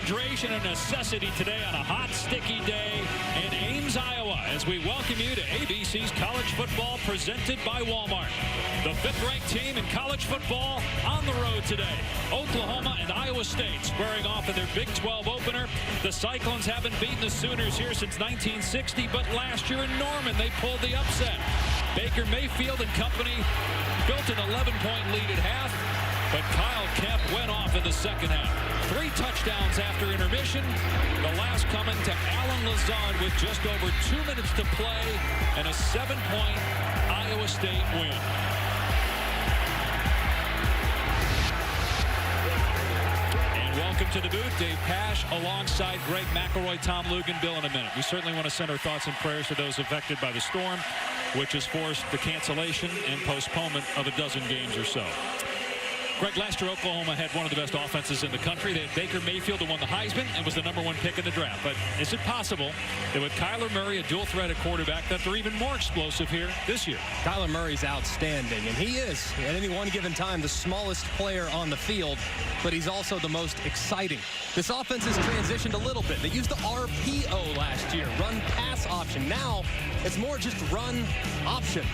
hydration a necessity today on a hot, sticky day in Ames, Iowa, as we welcome you to ABC's College Football presented by Walmart. The fifth-ranked team in college football on the road today. Oklahoma and Iowa State squaring off in their Big 12 opener. The Cyclones haven't beaten the Sooners here since 1960, but last year in Norman they pulled the upset. Baker Mayfield and company built an 11-point lead at half, but Kyle Kemp went off in the second half. 3 touchdowns after intermission, the last coming to Alan Lazard with just over 2 minutes to play and a 7-point Iowa State win. Welcome to the booth. Dave Pasch alongside Greg McElroy, Tom Lugan, Bill in a minute. We certainly want to send our thoughts and prayers to those affected by the storm, which has forced the cancellation and postponement of a dozen games or so. Greg, last year Oklahoma had one of the best offenses in the country. They had Baker Mayfield, who won the Heisman and was the #1 pick in the draft. But is it possible that with Kyler Murray, a dual threat at quarterback, that they're even more explosive here this year? Kyler Murray's outstanding, and he is, at any one given time, the smallest player on the field, but he's also the most exciting. This offense has transitioned a little bit. They used the RPO last year, run-pass option. Now, it's more just run option.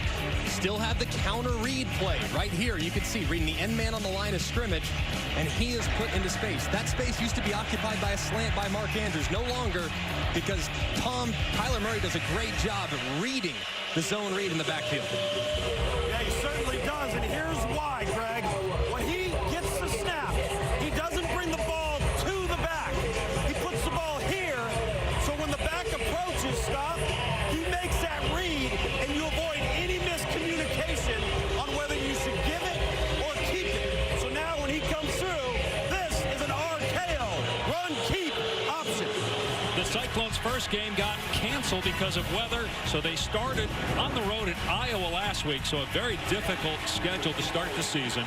Still have the counter read play right here. You can see reading the end man on the line of scrimmage, and he is put into space. That space used to be occupied by a slant by Mark Andrews. No longer, because Kyler Murray does a great job of reading the zone read in the backfield. Yeah, he certainly does, and here's why, Greg. When he gets the snap, he doesn't bring the ball to the back. He puts the ball here, so when the back approaches stop, he makes that read, and you avoid any miscommunication on whether you should give it or keep it. So now when he comes through, this is an RKO, run-keep option. The Cyclones' first game got canceled because of weather, so they started on the road at Iowa last week, so a very difficult schedule to start the season.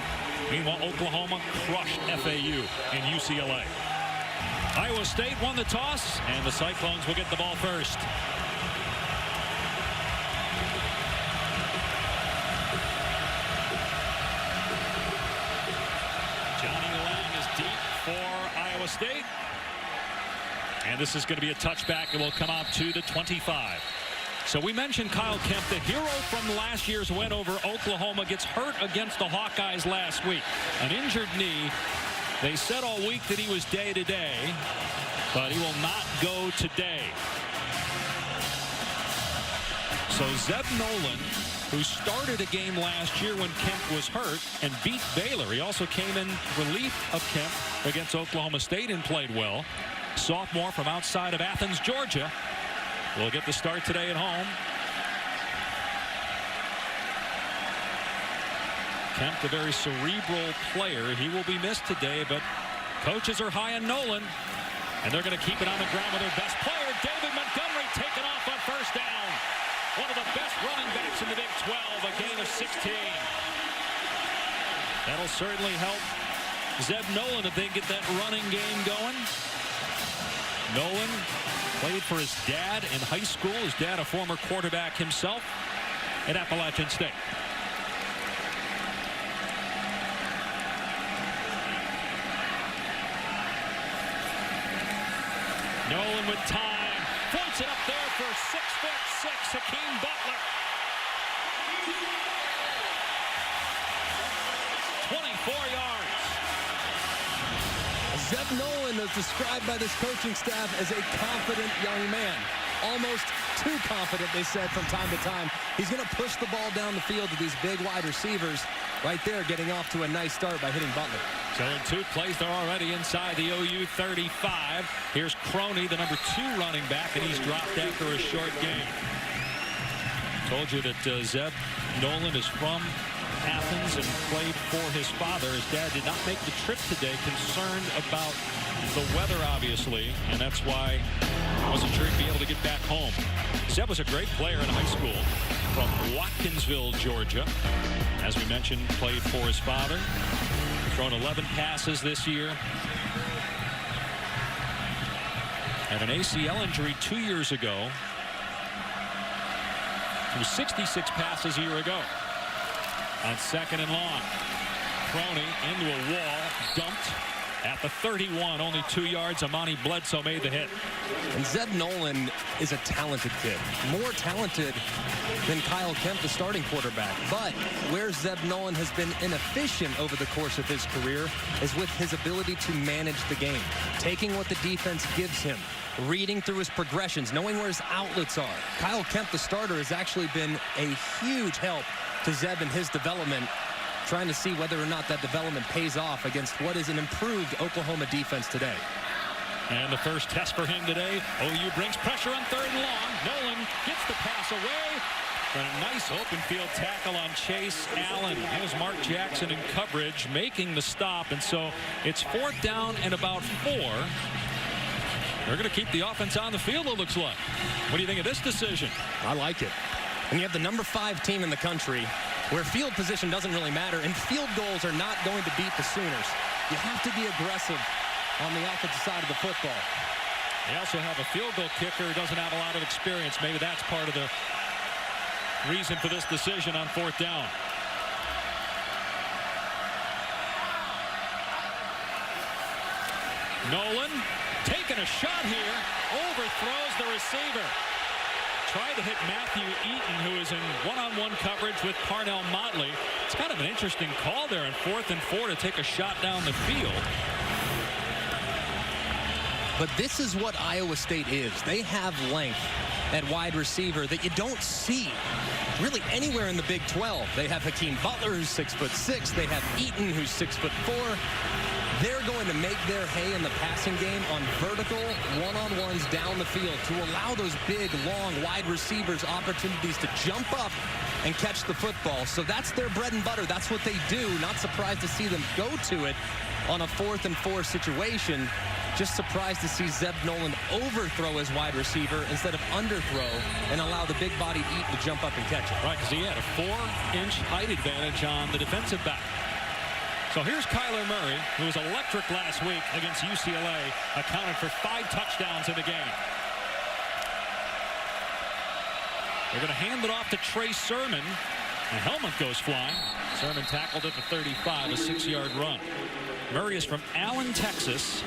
Meanwhile, Oklahoma crushed FAU and UCLA. Iowa State won the toss, and the Cyclones will get the ball first. Johnny Lang is deep for Iowa State. And this is going to be a touchback. It will come out to the 25. So we mentioned Kyle Kemp, the hero from last year's win over Oklahoma, gets hurt against the Hawkeyes last week. An injured knee. They said all week that he was day-to-day, but he will not go today. So Zeb Nolan, who started a game last year when Kemp was hurt and beat Baylor. He also came in relief of Kemp against Oklahoma State and played well. Sophomore from outside of Athens, Georgia, will get the start today at home. Kemp, a very cerebral player. He will be missed today, but coaches are high on Nolan, and they're going to keep it on the ground with their best player, David Montgomery, taken off on first down. One of the best running backs in the Big 12, a gain of 16. That'll certainly help Zeb Nolan if they get that running game going. Nolan played for his dad in high school. His dad, a former quarterback himself at Appalachian State. Nolan with time. Floats it up there for 6'6" Hakeem Butler. 24 yards. Zeb Nolan is described by this coaching staff as a confident young man. Almost too confident, they said, from time to time. He's going to push the ball down the field to these big wide receivers. Right there, getting off to a nice start by hitting Butler. So in 2 plays, they're already inside the OU 35. Here's Croney, the number 2 running back, and he's dropped after a short game. Told you that Zeb Nolan is from Athens and played for his father. His dad did not make the trip today, concerned about the weather, obviously, and that's why he wasn't sure he'd be able to get back home. Zeb was a great player in high school from Watkinsville, Georgia. As we mentioned, played for his father. Thrown 11 passes this year. Had an ACL injury 2 years ago. Threw 66 passes a year ago. On 2nd and long. Croney into a wall, dumped At the 31, only 2 yards. Amani Bledsoe made the hit. And Zeb Nolan is a talented kid. More talented than Kyle Kemp, the starting quarterback. But where Zeb Nolan has been inefficient over the course of his career is with his ability to manage the game. Taking what the defense gives him. Reading through his progressions. Knowing where his outlets are. Kyle Kemp, the starter, has actually been a huge help to Zeb in his development. Trying to see whether or not that development pays off against what is an improved Oklahoma defense today. And the first test for him today. OU brings pressure on 3rd and long. Nolan gets the pass away. And a nice open field tackle on Chase Allen. Here's Mark Jackson in coverage, making the stop. And so it's 4th down and about 4. They're going to keep the offense on the field, it looks like. What do you think of this decision? I like it. And you have the number 5 team in the country where field position doesn't really matter, and field goals are not going to beat the Sooners. You have to be aggressive on the offensive side of the football. They also have a field goal kicker who doesn't have a lot of experience. Maybe that's part of the reason for this decision on 4th down. Nolan taking a shot here, overthrows the receiver. Tried to hit Matthew Eaton, who is in one-on-one coverage with Parnell Motley. It's kind of an interesting call there on 4th and 4 to take a shot down the field. But this is what Iowa State is. They have length at wide receiver that you don't see really anywhere in the Big 12. They have Hakeem Butler, who's 6'6". They have Eaton, who's 6'4". They're going to make their hay in the passing game on vertical one-on-ones down the field to allow those big, long, wide receivers opportunities to jump up and catch the football. So that's their bread and butter. That's what they do. Not surprised to see them go to it on a 4th and 4 situation. Just surprised to see Zeb Nolan overthrow his wide receiver instead of underthrow and allow the big-bodied Eaton to jump up and catch it. Right, because he had a 4-inch height advantage on the defensive back. So here's Kyler Murray, who was electric last week against UCLA, accounted for 5 touchdowns in the game. They're going to hand it off to Trey Sermon. The helmet goes flying. Sermon tackled at the 35, a 6-yard run. Murray is from Allen, Texas.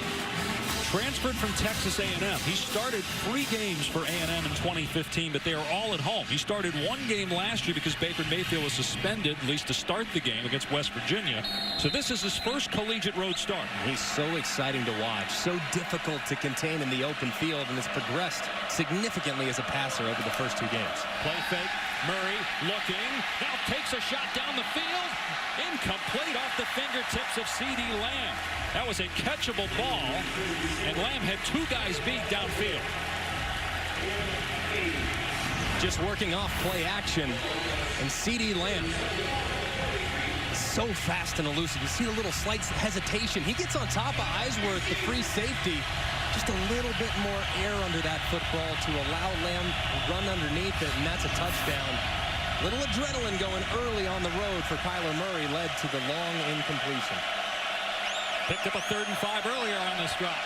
Transferred from Texas A&M. He started 3 games for A&M in 2015, but they are all at home. He started 1 game last year because Baker Mayfield was suspended, at least to start the game against West Virginia. So this is his first collegiate road start. He's so exciting to watch, so difficult to contain in the open field, and has progressed significantly as a passer over the first 2 games. Play fake. Murray looking. Now takes a shot down the field. Incomplete off the fingertips of C.D. Lamb. That was a catchable ball, and Lamb had 2 guys beat downfield. Just working off play action, and C.D. Lamb so fast and elusive. You see a little slight hesitation. He gets on top of Eisworth, the free safety. Just a little bit more air under that football to allow Lamb to run underneath it, and that's a touchdown. Little adrenaline going early on the road for Kyler Murray led to the long incompletion. Picked up a 3rd and 5 earlier on this drive.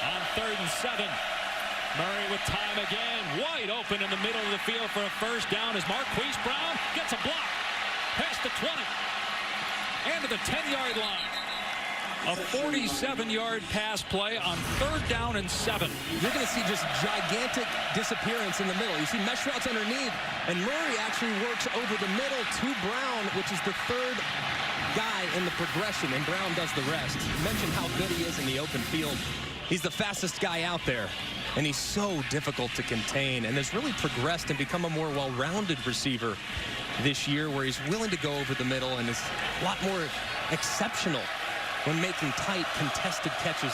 On 3rd and 7. Murray with time again. Wide open in the middle of the field for a first down as Marquise Brown gets a block. Past the 20. And to the 10-yard line. A 47-yard pass play on 3rd down and 7. You're going to see just gigantic disappearance in the middle. You see mesh routes underneath, and Murray actually works over the middle to Brown, which is the 3rd guy in the progression, and Brown does the rest. You mentioned how good he is in the open field. He's the fastest guy out there, and he's so difficult to contain, and has really progressed and become a more well-rounded receiver this year, where he's willing to go over the middle and is a lot more exceptional when making tight, contested catches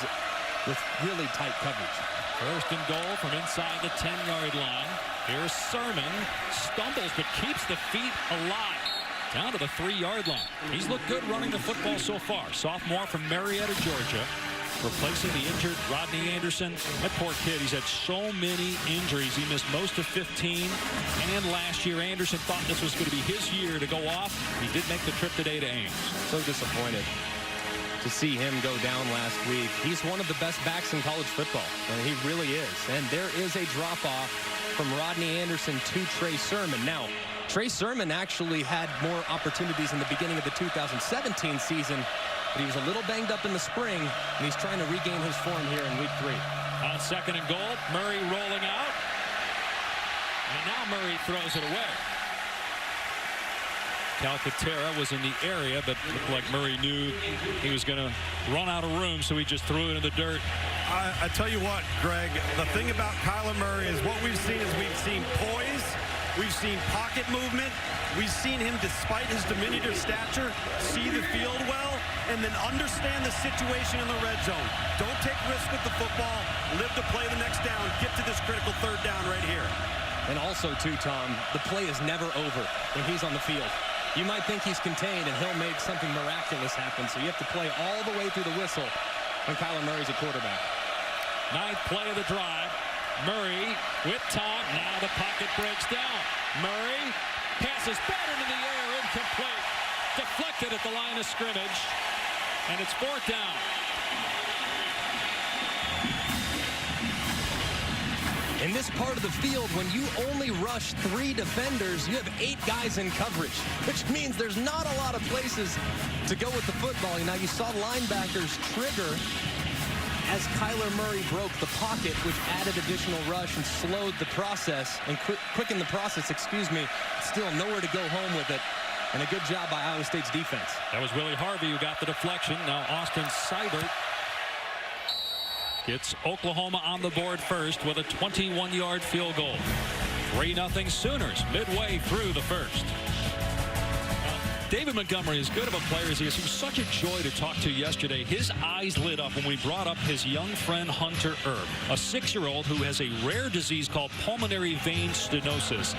with really tight coverage. 1st and goal from inside the 10-yard line. Here's Sermon. Stumbles, but keeps the feet alive. Down to the 3-yard line. He's looked good running the football so far. Sophomore from Marietta, Georgia. Replacing the injured Rodney Anderson. That poor kid, he's had so many injuries. He missed most of 15 and last year. Anderson thought this was going to be his year to go off. He did make the trip today to Ames. So disappointed to see him go down last week. He's one of the best backs in college football. And he really is. And there is a drop-off from Rodney Anderson to Trey Sermon. Now, Trey Sermon actually had more opportunities in the beginning of the 2017 season but he was a little banged up in the spring, and he's trying to regain his form here in week 3. On 2nd and goal, Murray rolling out. And now Murray throws it away. Calcaterra was in the area, but looked like Murray knew he was going to run out of room, so he just threw it in the dirt. I tell you what, Greg, the thing about Kyler Murray is what we've seen is we've seen poise, we've seen pocket movement, we've seen him, despite his diminutive stature, see the field well, and then understand the situation in the red zone. Don't take risks with the football, live to play the next down, get to this critical 3rd down right here. And also, too, Tom, the play is never over when he's on the field. You might think he's contained and he'll make something miraculous happen, so you have to play all the way through the whistle when Kyler Murray's a quarterback. 9th play of the drive. Murray with time. Now the pocket breaks down. Murray passes back into the air, incomplete. Deflected at the line of scrimmage, and it's 4th down. In this part of the field, when you only rush 3 defenders, you have 8 guys in coverage, which means there's not a lot of places to go with the football. Now, you saw linebackers trigger as Kyler Murray broke the pocket, which added additional rush and slowed the process and quickened the process, Still nowhere to go home with it. And a good job by Iowa State's defense. That was Willie Harvey who got the deflection. Now Austin Seibert gets Oklahoma on the board first with a 21-yard field goal. 3-0 Sooners midway through the first. David Montgomery, as good of a player as he is, he was such a joy to talk to yesterday. His eyes lit up when we brought up his young friend Hunter Erb, a 6-year-old who has a rare disease called pulmonary vein stenosis.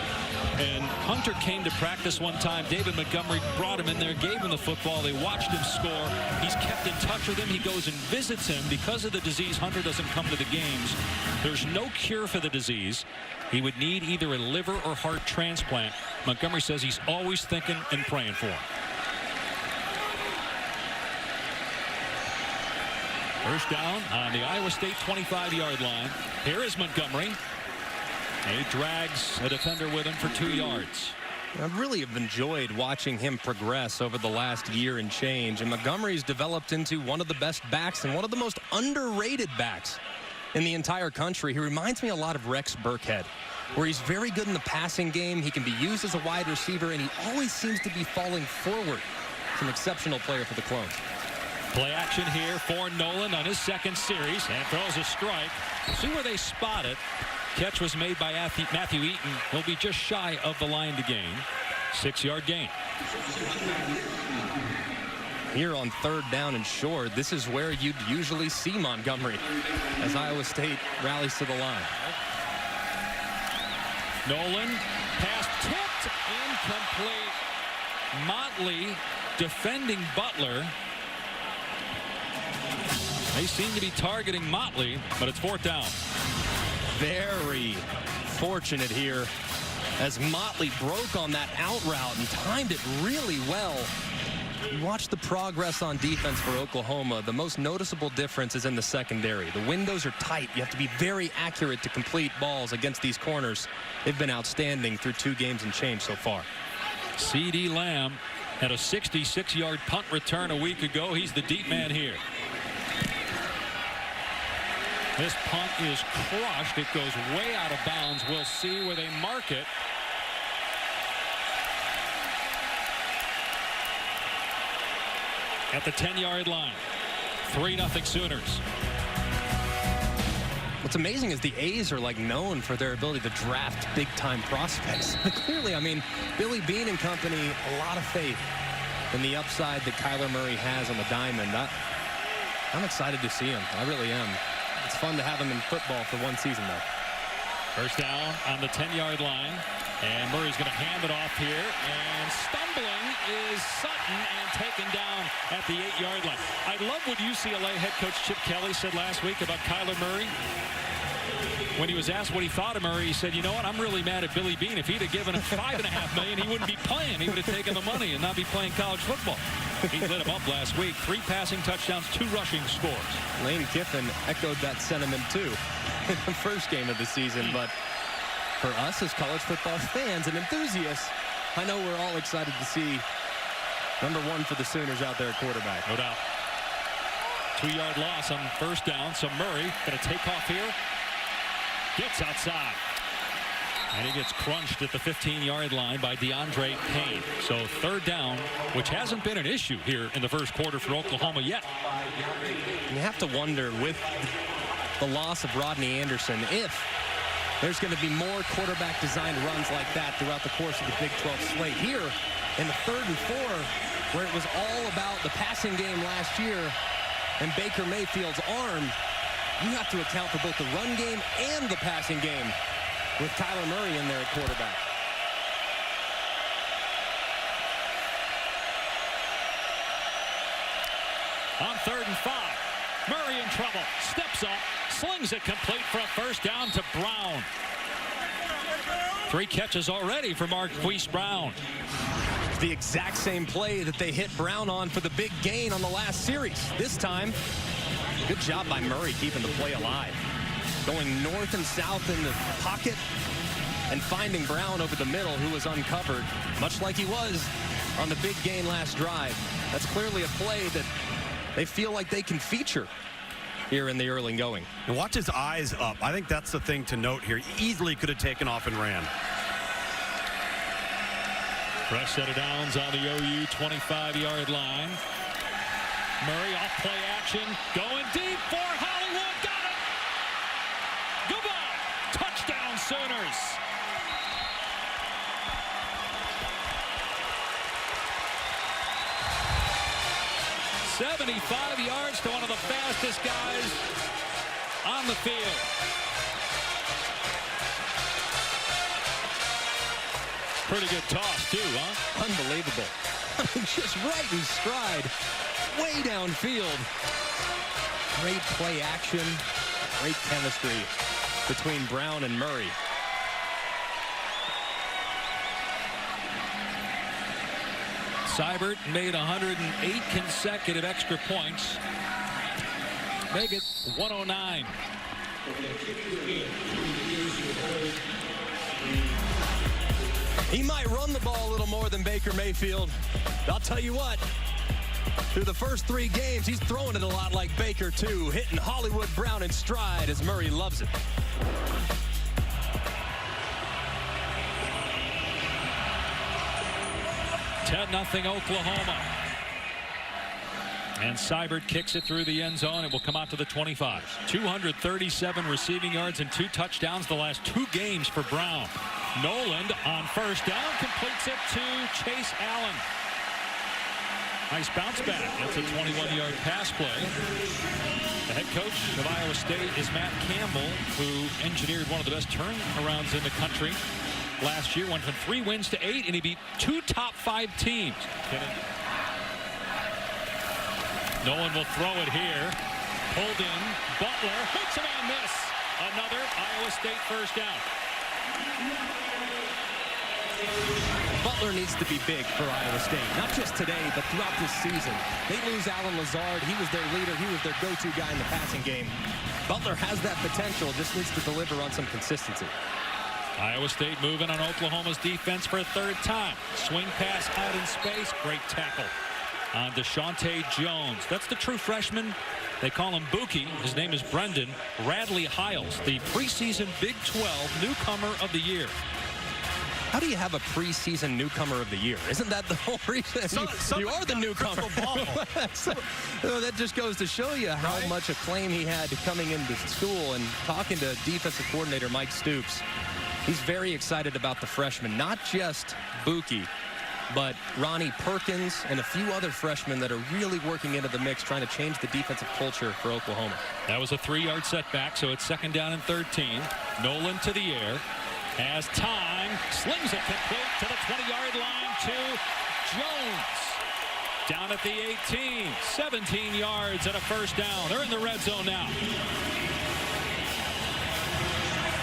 And Hunter came to practice one time. David Montgomery brought him in there, gave him the football. They watched him score. He's kept in touch with him. He goes and visits him. Because of the disease, Hunter doesn't come to the games. There's no cure for the disease. He would need either a liver or heart transplant. Montgomery says he's always thinking and praying for him. First down on the Iowa State 25-yard line. Here is Montgomery. He drags a defender with him for 2 yards. I really have enjoyed watching him progress over the last year and change. And Montgomery's developed into one of the best backs and one of the most underrated backs in the entire country. He reminds me a lot of Rex Burkhead, where he's very good in the passing game. He can be used as a wide receiver, and he always seems to be falling forward. He's an exceptional player for the Clones. Play action here for Nolan on his 2nd series, and throws a strike. See where they spot it. Catch was made by Matthew Eaton. He'll be just shy of the line to gain. 6-yard gain. Here on 3rd down and short, this is where you'd usually see Montgomery as Iowa State rallies to the line. Nolan, pass tipped, incomplete. Motley defending Butler. They seem to be targeting Motley, but it's 4th down. Very fortunate here as Motley broke on that out route and timed it really well. You watch the progress on defense for Oklahoma. The most noticeable difference is in the secondary. The windows are tight. You have to be very accurate to complete balls against these corners. They've been outstanding through 2 games and change so far. C.D. Lamb had a 66-yard punt return a week ago. He's the deep man here. This punt is crushed. It goes way out of bounds. We'll see where they mark it. At the 10-yard line. 3-0 Sooners. What's amazing is the A's are like known for their ability to draft big-time prospects. Clearly, I mean, Billy Beane and company, a lot of faith in the upside that Kyler Murray has on the diamond. I'm excited to see him. I really am. It's fun to have him in football for 1 season, though. First down on the 10-yard line. And Murray's going to hand it off here. And stumbling is Sutton and taken down at the 8-yard line. I love what UCLA head coach Chip Kelly said last week about Kyler Murray. When he was asked what he thought of Murray, he said, you know what, I'm really mad at Billy Beane. If he'd have given him $5.5 million, he wouldn't be playing. He would have taken the money and not be playing college football. He lit him up last week. 3 passing touchdowns, 2 rushing scores. Lane Kiffin echoed that sentiment, too, in the first game of the season. But for us as college football fans and enthusiasts, I know we're all excited to see number 1 for the Sooners out there at quarterback. No doubt. 2-yard loss on first down. So Murray going to take off here. Gets outside. And he gets crunched at the 15-yard line by DeAndre Payne. So third down, which hasn't been an issue here in the first quarter for Oklahoma yet. You have to wonder with the loss of Rodney Anderson if there's going to be more quarterback designed runs like that throughout the course of the Big 12 slate. Here in the 3rd and 4, where it was all about the passing game last year and Baker Mayfield's arm, you have to account for both the run game and the passing game with Kyler Murray in there at quarterback. On 3rd and 5, Murray in trouble, steps up, slings it complete for a first down to Brown. 3 catches already for Marquise Brown. The exact same play that they hit Brown on for the big gain on the last series. This time, good job by Murray keeping the play alive. Going north and south in the pocket and finding Brown over the middle, who was uncovered, much like he was on the big gain last drive. That's clearly a play that they feel like they can feature here in the early going. And watch his eyes up. I think that's the thing to note here. He easily could have taken off and ran. Fresh set of downs on the OU 25-yard line. Murray off play action, going deep for Hollywood. Got it! Goodbye! Touchdown Sooners! "75 yards to one of the fastest guys on the field." Pretty good toss, too, huh? Unbelievable. I mean, just right in stride, way downfield. Great play action, great chemistry between Brown and Murray. Seibert made 108 consecutive extra points. Make it 109. He might run the ball a little more than Baker Mayfield. I'll tell you what, through the first 3 games, he's throwing it a lot like Baker, too, hitting Hollywood Brown in stride as Murray loves it. "10-0 Oklahoma." And Seibert kicks it through the end zone. It will come out to the 25. 237 receiving yards and 2 touchdowns the last 2 games for Brown. Noland on first down completes it to Chase Allen. Nice bounce back. That's a 21-yard pass play. The head coach of Iowa State is Matt Campbell, who engineered one of the best turnarounds in the country last year. Went from 3 wins to 8, and he beat 2 top 5 teams. Nolan will throw it here. Pulled in. Butler makes a man miss. Another Iowa State first down. Butler needs to be big for Iowa State, not just today, but throughout this season. They lose Alan Lazard. He was their leader. He was their go-to guy in the passing game. Butler has that potential, just needs to deliver on some consistency. Iowa State moving on Oklahoma's defense for a 3rd time. Swing pass out in space. Great tackle on Deshaunte Jones. That's the true freshman. They call him Buki. His name is Brendan Radley Hiles, the preseason Big 12 newcomer of the year. How do you have a preseason newcomer of the year? Isn't that the whole reason? You are the newcomer. So, that just goes to show you how much acclaim he had coming into school. And talking to defensive coordinator Mike Stoops, he's very excited about the freshmen, not just Buki, but Ronnie Perkins and a few other freshmen that are really working into the mix, trying to change the defensive culture for Oklahoma. That was a 3-yard setback, so it's 2nd down and 13. Nolan to the air. Has time, slings it complete to the 20-yard line to Jones. Down at the 18, 17 yards and a first down. They're in the red zone now.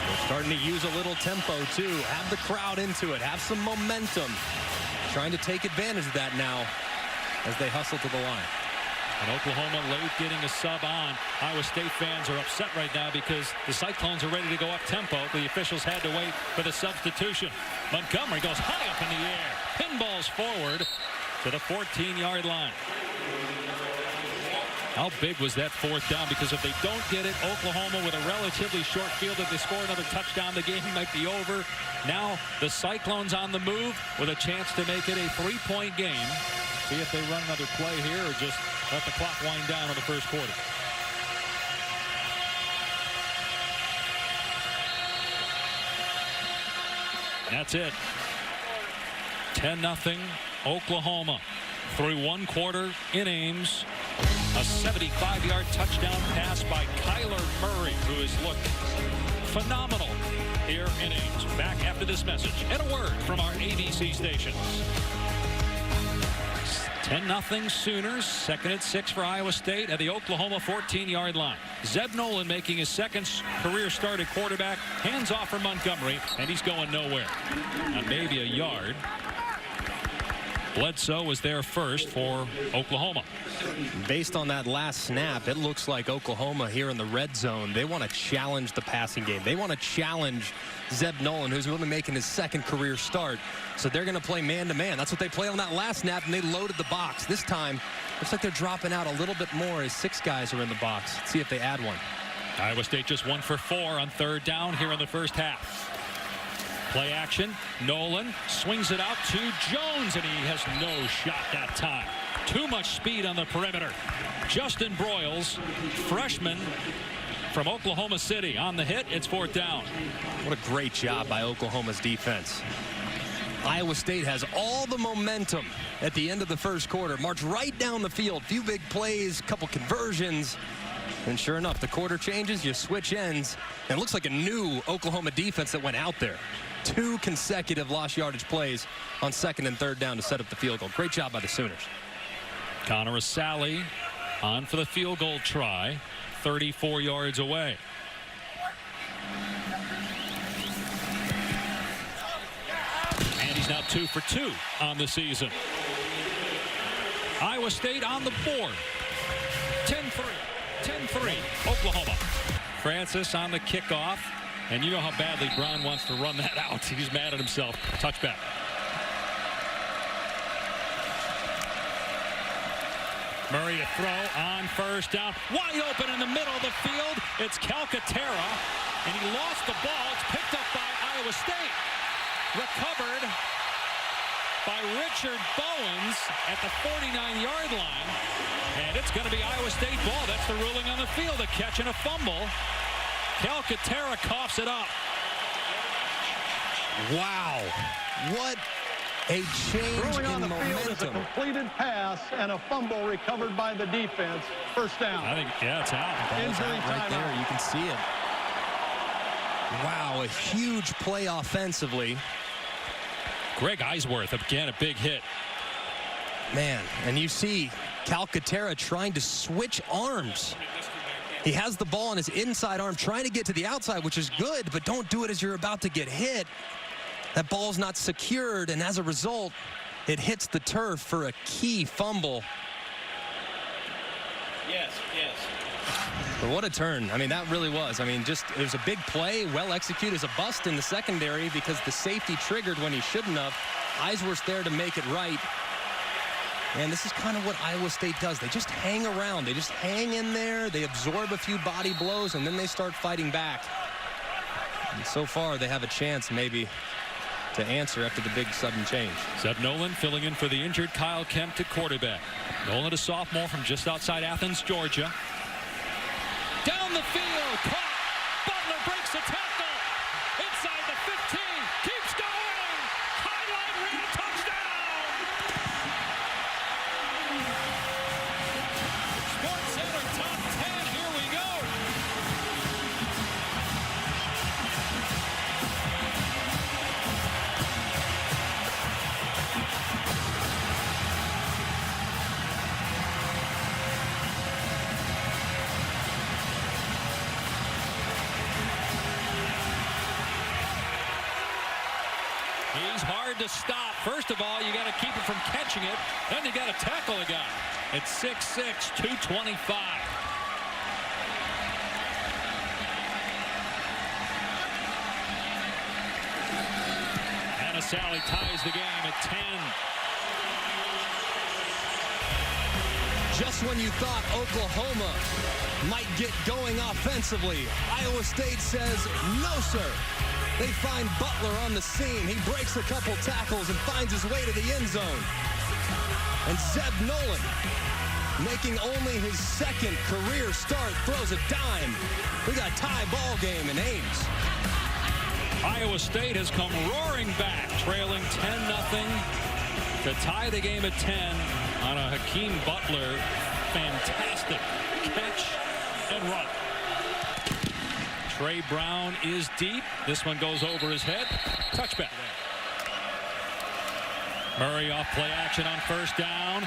They're starting to use a little tempo, too. Have the crowd into it. Have some momentum. Trying to take advantage of that now as they hustle to the line. And Oklahoma late getting a sub on. Iowa State fans are upset right now because the Cyclones are ready to go up tempo. The officials had to wait for the substitution. Montgomery goes high up in the air. Pinballs forward to the 14-yard line. How big was that fourth down? Because if they don't get it, Oklahoma with a relatively short field, if they score another touchdown, the game might be over. Now the Cyclones on the move with a chance to make it a 3-point game. See if they run another play here or just let the clock wind down in the first quarter. That's it. 10-0 Oklahoma through one quarter in Ames. A 75-yard touchdown pass by Kyler Murray, who has looked phenomenal here in Ames. Back after this message and a word from our ABC stations. 10-0 Sooners. 2nd and 6 for Iowa State at the Oklahoma 14-yard line. Zeb Nolan making his second career start at quarterback. Hands off for Montgomery, and he's going nowhere. Maybe a yard. Bledsoe was there first for Oklahoma. Based on that last snap, it looks like Oklahoma here in the red zone, they want to challenge the passing game. They want to challenge Zeb Nolan, who's really making his second career start. So they're going to play man-to-man. That's what they played on that last snap, and they loaded the box. This time, looks like they're dropping out a little bit more as 6 guys are in the box. Let's see if they add one. Iowa State just 1 for 4 on 3rd down here in the first half. Play action. Nolan swings it out to Jones, and he has no shot that time. Too much speed on the perimeter. Justin Broyles, freshman from Oklahoma City, on the hit. It's 4th down. What a great job by Oklahoma's defense. Iowa State has all the momentum at the end of the first quarter. March right down the field. Few big plays, couple conversions. And sure enough, the quarter changes, you switch ends, and it looks like a new Oklahoma defense that went out there. 2 consecutive lost yardage plays on 2nd and 3rd down to set up the field goal. Great job by the Sooners. Connor Asali on for the field goal try, 34 yards away. And he's now 2 for 2 on the season. Iowa State on the board. 10-3. 10-3 Oklahoma. Francis on the kickoff, and you know how badly Brown wants to run that out. He's mad at himself. Touchback. Murray to throw on 1st down. Wide open in the middle of the field. It's Calcaterra, and he lost the ball. It's picked up by Iowa State. Recovered by Richard Bowens at the 49-yard line. And it's going to be Iowa State ball. That's the ruling on the field. A catch and a fumble. Calcaterra coughs it up. Wow. What a change in momentum. Field is a completed pass and a fumble recovered by the defense. 1st down. I think, yeah, it's out. Injury right there. You can see it. Wow, a huge play offensively. Greg Eisworth, again, a big hit. Man, and you see Calcaterra trying to switch arms. He has the ball on his inside arm, trying to get to the outside, which is good, but don't do it as you're about to get hit. That ball's not secured, and as a result, it hits the turf for a key fumble. Yes. But what a turn. I mean, that really was. I mean, just, it was a big play, well executed. As a bust in the secondary because the safety triggered when he shouldn't have. Eisworth's there to make it right. And this is kind of what Iowa State does. They just hang around. They just hang in there. They absorb a few body blows, and then they start fighting back. And so far, they have a chance maybe to answer after the big sudden change. Zeb Nolan filling in for the injured Kyle Kempt at quarterback. Nolan, a sophomore from just outside Athens, Georgia. Down the field, caught. Butler breaks the tackle. Inside the 15, keeps going. Highlight reel, touchdown. Sports Center top 10, here we go. He's hard to stop. First of all, you got to keep him from catching it. Then you got to tackle a guy. It's 6'6", 225. And Sally ties the game at 10. Just when you thought Oklahoma might get going offensively, Iowa State says, no, sir. They find Butler on the scene. He breaks a couple tackles and finds his way to the end zone. And Zeb Nolan, making only his second career start, throws a dime. We got a tie ball game in Ames. Iowa State has come roaring back, trailing 10-0 to tie the game at 10 on a Hakeem Butler fantastic catch and run. Trey Brown is deep. This one goes over his head. Touchback. Murray off play action on first down.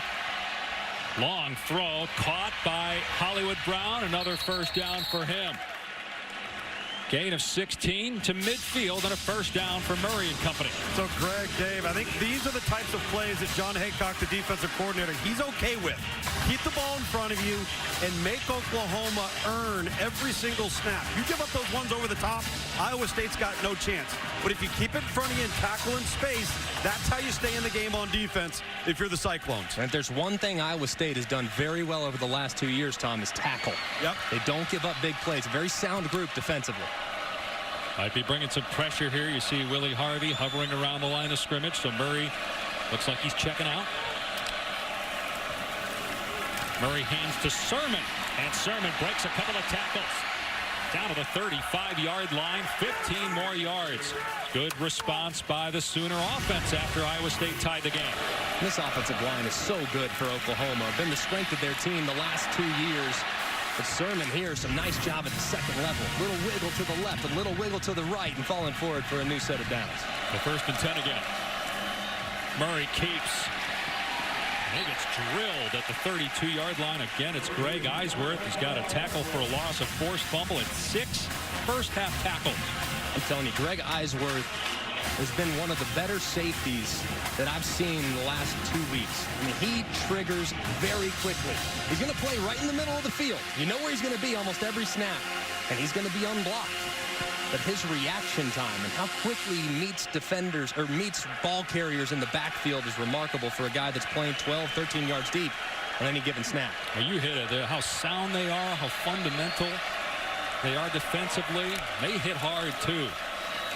Long throw caught by Hollywood Brown. Another first down for him. Gain of 16 to midfield and a first down for Murray and company. So, Greg, Dave, I think these are the types of plays that John Haycock, the defensive coordinator, he's okay with. Keep the ball in front of you and make Oklahoma earn every single snap. You give up those ones over the top, Iowa State's got no chance. But if you keep it in front of you and tackle in space, that's how you stay in the game on defense if you're the Cyclones. And if there's one thing Iowa State has done very well over the last 2 years, Tom, is tackle. Yep. They don't give up big plays. A very sound group defensively. Might be bringing some pressure here. You see Willie Harvey hovering around the line of scrimmage. So Murray looks like he's checking out. Murray hands to Sermon. And Sermon breaks a couple of tackles. Down to the 35-yard line. 15 more yards. Good response by the Sooner offense after Iowa State tied the game. This offensive line is so good for Oklahoma. Been the strength of their team the last 2 years. But Sermon here, some nice job at the second level. Little wiggle to the left, a little wiggle to the right, and falling forward for a new set of downs. The 1st and 10 again. Murray keeps. He gets drilled at the 32-yard line. Again, it's Greg Eisworth. He's got a tackle for a loss, a forced fumble, and 6 first-half tackles. I'm telling you, Greg Eisworth has been one of the better safeties that I've seen in the last 2 weeks. I mean, he triggers very quickly. He's going to play right in the middle of the field. You know where he's going to be almost every snap, and he's going to be unblocked. But his reaction time and how quickly he meets defenders or meets ball carriers in the backfield is remarkable for a guy that's playing 12, 13 yards deep on any given snap. Now you hit it there. How sound they are, how fundamental they are defensively. They hit hard, too.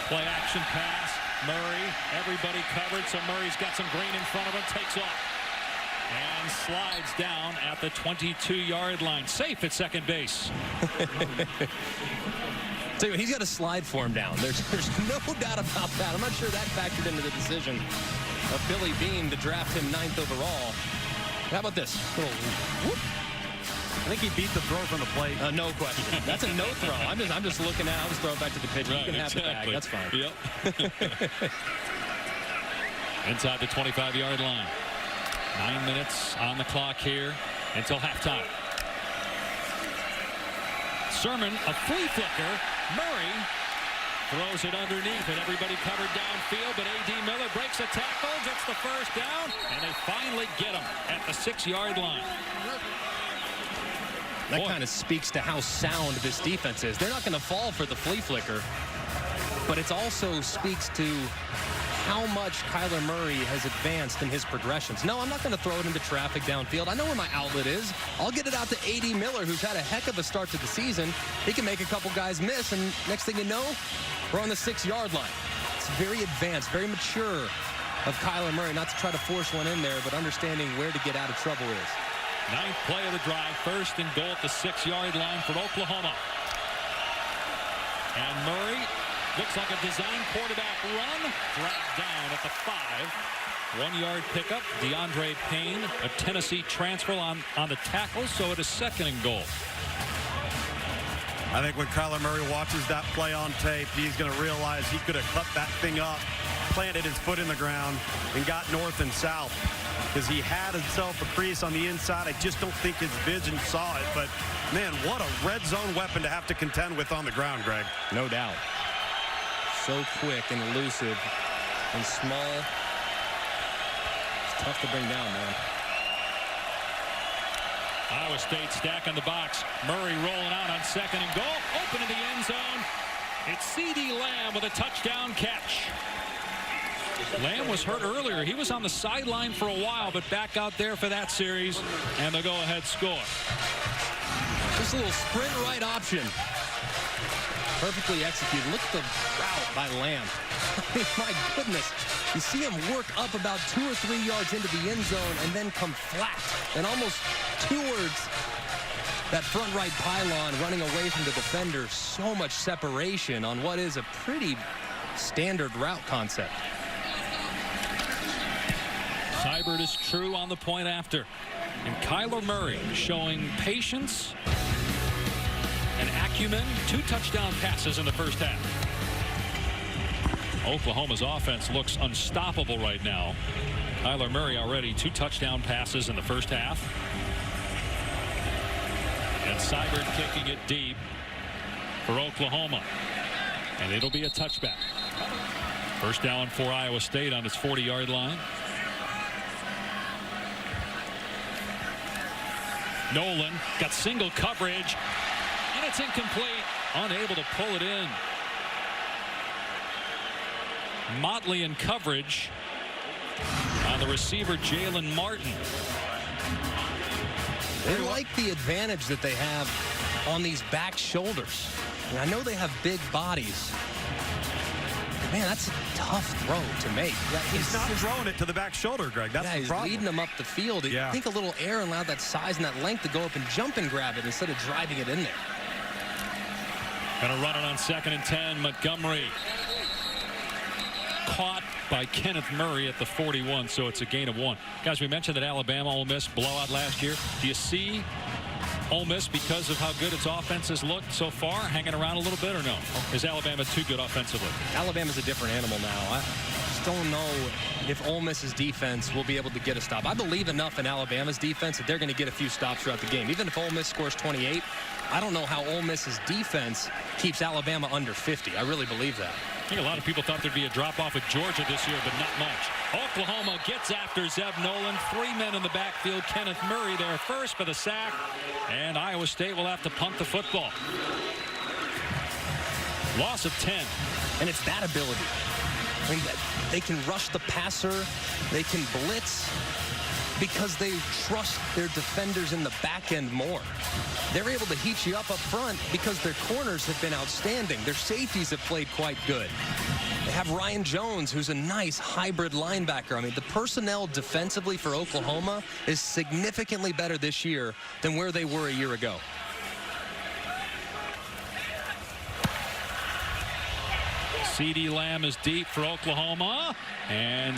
Play action pass. Murray, everybody covered, so Murray's got some green in front of him, takes off. And slides down at the 22-yard line. Safe at second base. Tell you what, he's got a slide form down. There's no doubt about that. I'm not sure that factored into the decision of Billy Beane to draft him 9th overall. How about this? Little whoop. I think he beat the throw from the plate. No question. That's a no throw. I'm just looking at. I'll just throw it back to the pitcher. Right, you can have the bag. That's fine. Yep. Inside the 25-yard line. 9 minutes on the clock here until halftime. Sermon, a flea flicker. Murray throws it underneath, and everybody covered downfield, but A.D. Miller breaks a tackle, gets the first down, and they finally get him at the 6-yard line. That kind of speaks to how sound this defense is. They're not going to fall for the flea flicker, but it also speaks to how much Kyler Murray has advanced in his progressions. No, I'm not going to throw it into traffic downfield. I know where my outlet is. I'll get it out to A.D. Miller, who's had a heck of a start to the season. He can make a couple guys miss, and next thing you know, we're on the 6-yard line. It's very advanced, very mature of Kyler Murray, not to try to force one in there, but understanding where to get out of trouble is. 9th play of the drive, 1st and goal at the 6-yard line for Oklahoma. And Murray looks like a design quarterback run, dragged down at the 5. 1-yard pickup. DeAndre Payne, a Tennessee transfer on the tackle, so it is 2nd and goal. I think when Kyler Murray watches that play on tape, he's going to realize he could have cut that thing up, planted his foot in the ground, and got north and south. Because he had himself a crease on the inside. I just don't think his vision saw it. But, man, what a red zone weapon to have to contend with on the ground, Greg. No doubt. So quick and elusive and small. It's tough to bring down, man. Iowa State stacking the box. Murray rolling out on 2nd and goal. Open in the end zone. It's C.D. Lamb with a touchdown catch. Lamb was hurt earlier. He was on the sideline for a while, but back out there for that series, and the go-ahead score. Just a little sprint right option. Perfectly executed. Look at the route by Lamb. My goodness. You see him work up about 2 or 3 yards into the end zone and then come flat and almost towards that front right pylon, running away from the defender. So much separation on what is a pretty standard route concept. Seibert is true on the point after. And Kyler Murray showing patience and acumen. 2 touchdown passes in the first half. Oklahoma's offense looks unstoppable right now. Kyler Murray already 2 touchdown passes in the first half. And Seibert kicking it deep for Oklahoma. And it'll be a touchback. First down for Iowa State on its 40-yard line. Nolan got single coverage, and it's incomplete. Unable to pull it in. Motley in coverage on the receiver, Jalen Martin. They like the advantage that they have on these back shoulders. And I know they have big bodies. Man, that's a tough throw to make. He's not throwing it to the back shoulder, Greg. That's the problem. He's leading them up the field. Yeah. I think a little air allowed that size and that length to go up and jump and grab it instead of driving it in there. Gonna run it on 2nd and 10. Montgomery caught by Kenneth Murray at the 41, so it's a gain of 1. Guys, we mentioned that Alabama Ole Miss blowout last year. Do you see Ole Miss, because of how good its offense has looked so far, hanging around a little bit, or no? Is Alabama too good offensively? Alabama's a different animal now. I just don't know if Ole Miss's defense will be able to get a stop. I believe enough in Alabama's defense that they're going to get a few stops throughout the game. Even if Ole Miss scores 28, I don't know how Ole Miss's defense keeps Alabama under 50. I really believe that. I think a lot of people thought there'd be a drop-off with Georgia this year, but not much. Oklahoma gets after Zeb Nolan. 3 men in the backfield. Kenneth Murray there first for the sack. And Iowa State will have to punt the football. Loss of 10. And it's that ability. I mean, they can rush the passer. They can blitz because they trust their defenders in the back end more. They're able to heat you up front because their corners have been outstanding. Their safeties have played quite good. They have Ryan Jones, who's a nice hybrid linebacker. I mean, the personnel defensively for Oklahoma is significantly better this year than where they were a year ago. CeeDee Lamb is deep for Oklahoma and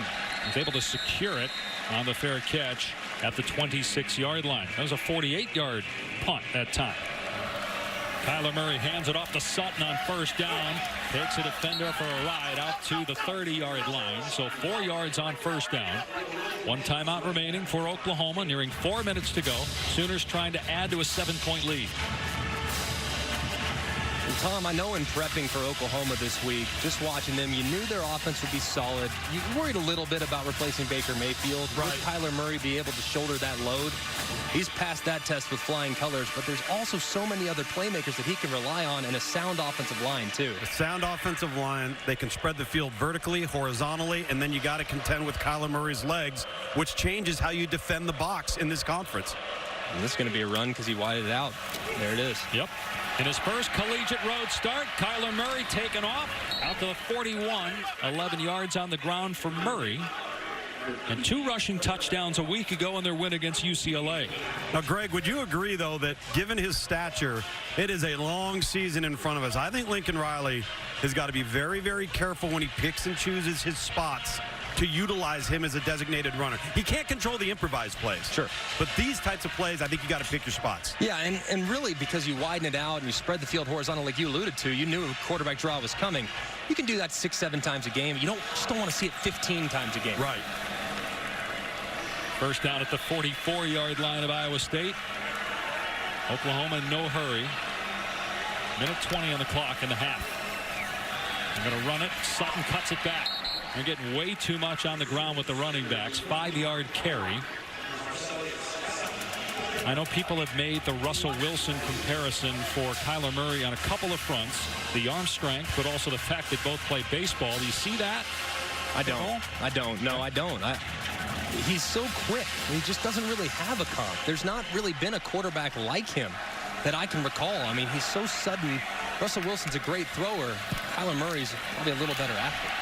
is able to secure it on the fair catch at the 26-yard line. That was a 48-yard punt that time. Kyler Murray hands it off to Sutton on first down. Takes a defender for a ride out to the 30-yard line. So 4 yards on first down. 1 timeout remaining for Oklahoma, nearing 4 minutes to go. Sooners trying to add to a 7-point lead. And Tom, I know in prepping for Oklahoma this week, just watching them, you knew their offense would be solid. You worried a little bit about replacing Baker Mayfield. Right. Will Kyler Murray be able to shoulder that load? He's passed that test with flying colors, but there's also so many other playmakers that he can rely on, and a sound offensive line, too. A sound offensive line. They can spread the field vertically, horizontally, and then you got to contend with Kyler Murray's legs, which changes how you defend the box in this conference. And this is going to be a run because he widened it out. There it is. Yep. In his first collegiate road start, Kyler Murray taken off out to the 41. 11 yards on the ground for Murray. And 2 rushing touchdowns a week ago in their win against UCLA. Now, Greg, would you agree, though, that given his stature, it is a long season in front of us? I think Lincoln Riley has got to be very, very careful when he picks and chooses his spots to utilize him as a designated runner. He can't control the improvised plays. Sure. But these types of plays, I think you got to pick your spots. Yeah, and really because you widen it out and you spread the field horizontal like you alluded to, you knew a quarterback draw was coming. You can do that 6-7 times a game. You just don't want to see it 15 times a game. Right. First down at the 44-yard line of Iowa State. Oklahoma in no hurry. Minute 20 on the clock in the half. They're going to run it. Sutton cuts it back. They're getting way too much on the ground with the running backs. 5-yard carry. I know people have made the Russell Wilson comparison for Kyler Murray on a couple of fronts. The arm strength, but also the fact that both play baseball. Do you see that? I don't. No, I don't. He's so quick. He just doesn't really have a comp. There's not really been a quarterback like him that I can recall. I mean, he's so sudden. Russell Wilson's a great thrower. Kyler Murray's probably a little better athlete.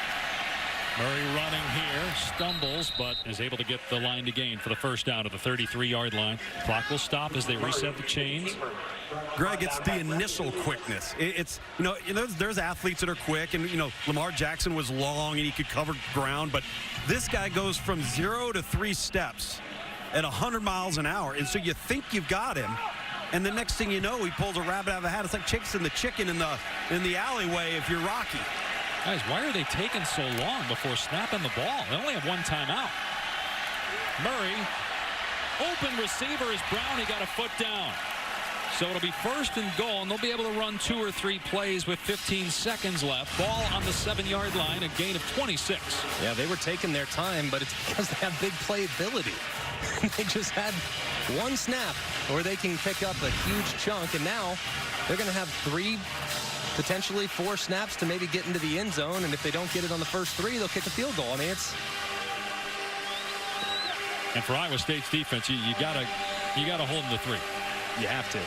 Murray running here, stumbles, but is able to get the line to gain for the first down at the 33-yard line. Clock will stop as they reset the chains. Greg, it's the initial quickness. It's, there's athletes that are quick, and, Lamar Jackson was long and he could cover ground, but this guy goes from 0 to 3 steps at 100 miles an hour, and so you think you've got him, and the next thing you know, he pulls a rabbit out of a hat. It's like chasing the chicken in the alleyway if you're Rocky. Guys, why are they taking so long before snapping the ball? They only have one timeout. Murray, open receiver is Brown. He got a foot down. So it'll be first and goal, and they'll be able to run 2 or 3 plays with 15 seconds left. Ball on the 7-yard line, a gain of 26. Yeah, they were taking their time, but it's because they have big playability. They just had one snap where they can pick up a huge chunk, and now they're going to have 3, potentially 4 snaps to maybe get into the end zone, and if they don't get it on the first 3, they'll kick a field goal. I mean, it's... And for Iowa State's defense, you gotta hold them to 3. You have to.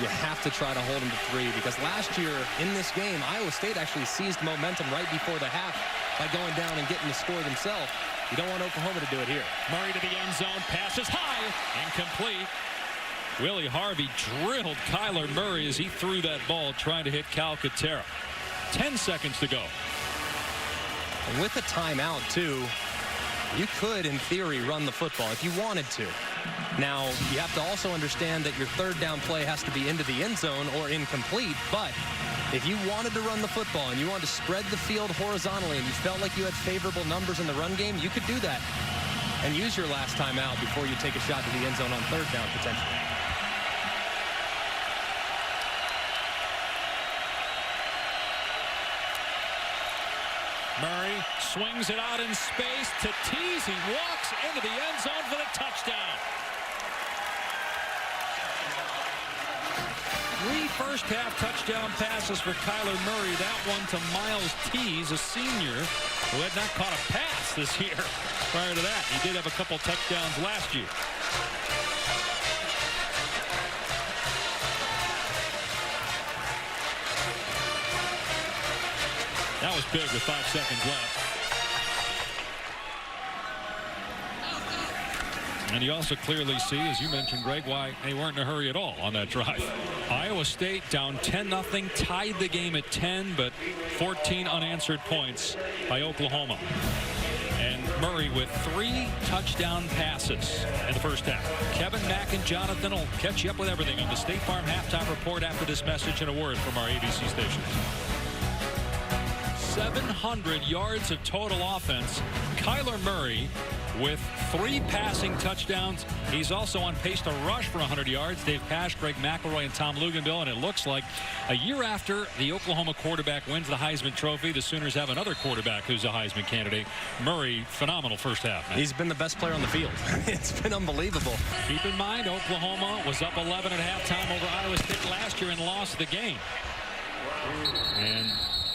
You have to try to hold them to 3, because last year in this game, Iowa State actually seized momentum right before the half by going down and getting the score themselves. You don't want Oklahoma to do it here. Murray to the end zone, passes high, incomplete. Willie Harvey drilled Kyler Murray as he threw that ball trying to hit Calcaterra. 10 seconds to go. And with a timeout, too, you could, in theory, run the football if you wanted to. Now, you have to also understand that your third down play has to be into the end zone or incomplete, but if you wanted to run the football and you wanted to spread the field horizontally and you felt like you had favorable numbers in the run game, you could do that and use your last timeout before you take a shot to the end zone on third down, potentially. Murray swings it out in space to Tease. He walks into the end zone for the touchdown. 3 first-half touchdown passes for Kyler Murray. That one to Miles Tease, a senior who had not caught a pass this year. Prior to that, he did have a couple touchdowns last year. That was big with 5 seconds left. And you also clearly see, as you mentioned, Greg, why they weren't in a hurry at all on that drive. Iowa State down 10-0, tied the game at 10, but 14 unanswered points by Oklahoma. And Murray with 3 touchdown passes in the first half. Kevin, Mack, and Jonathan will catch you up with everything on the State Farm Halftime Report after this message and a word from our ABC stations. 700 yards of total offense. Kyler Murray with 3 passing touchdowns. He's also on pace to rush for 100 yards. Dave Pasch, Greg McElroy, and Tom Luginbill. And it looks like a year after the Oklahoma quarterback wins the Heisman Trophy, the Sooners have another quarterback who's a Heisman candidate. Murray, phenomenal first half. Man. He's been the best player on the field. It's been unbelievable. Keep in mind, Oklahoma was up 11 at halftime over Iowa State last year and lost the game. And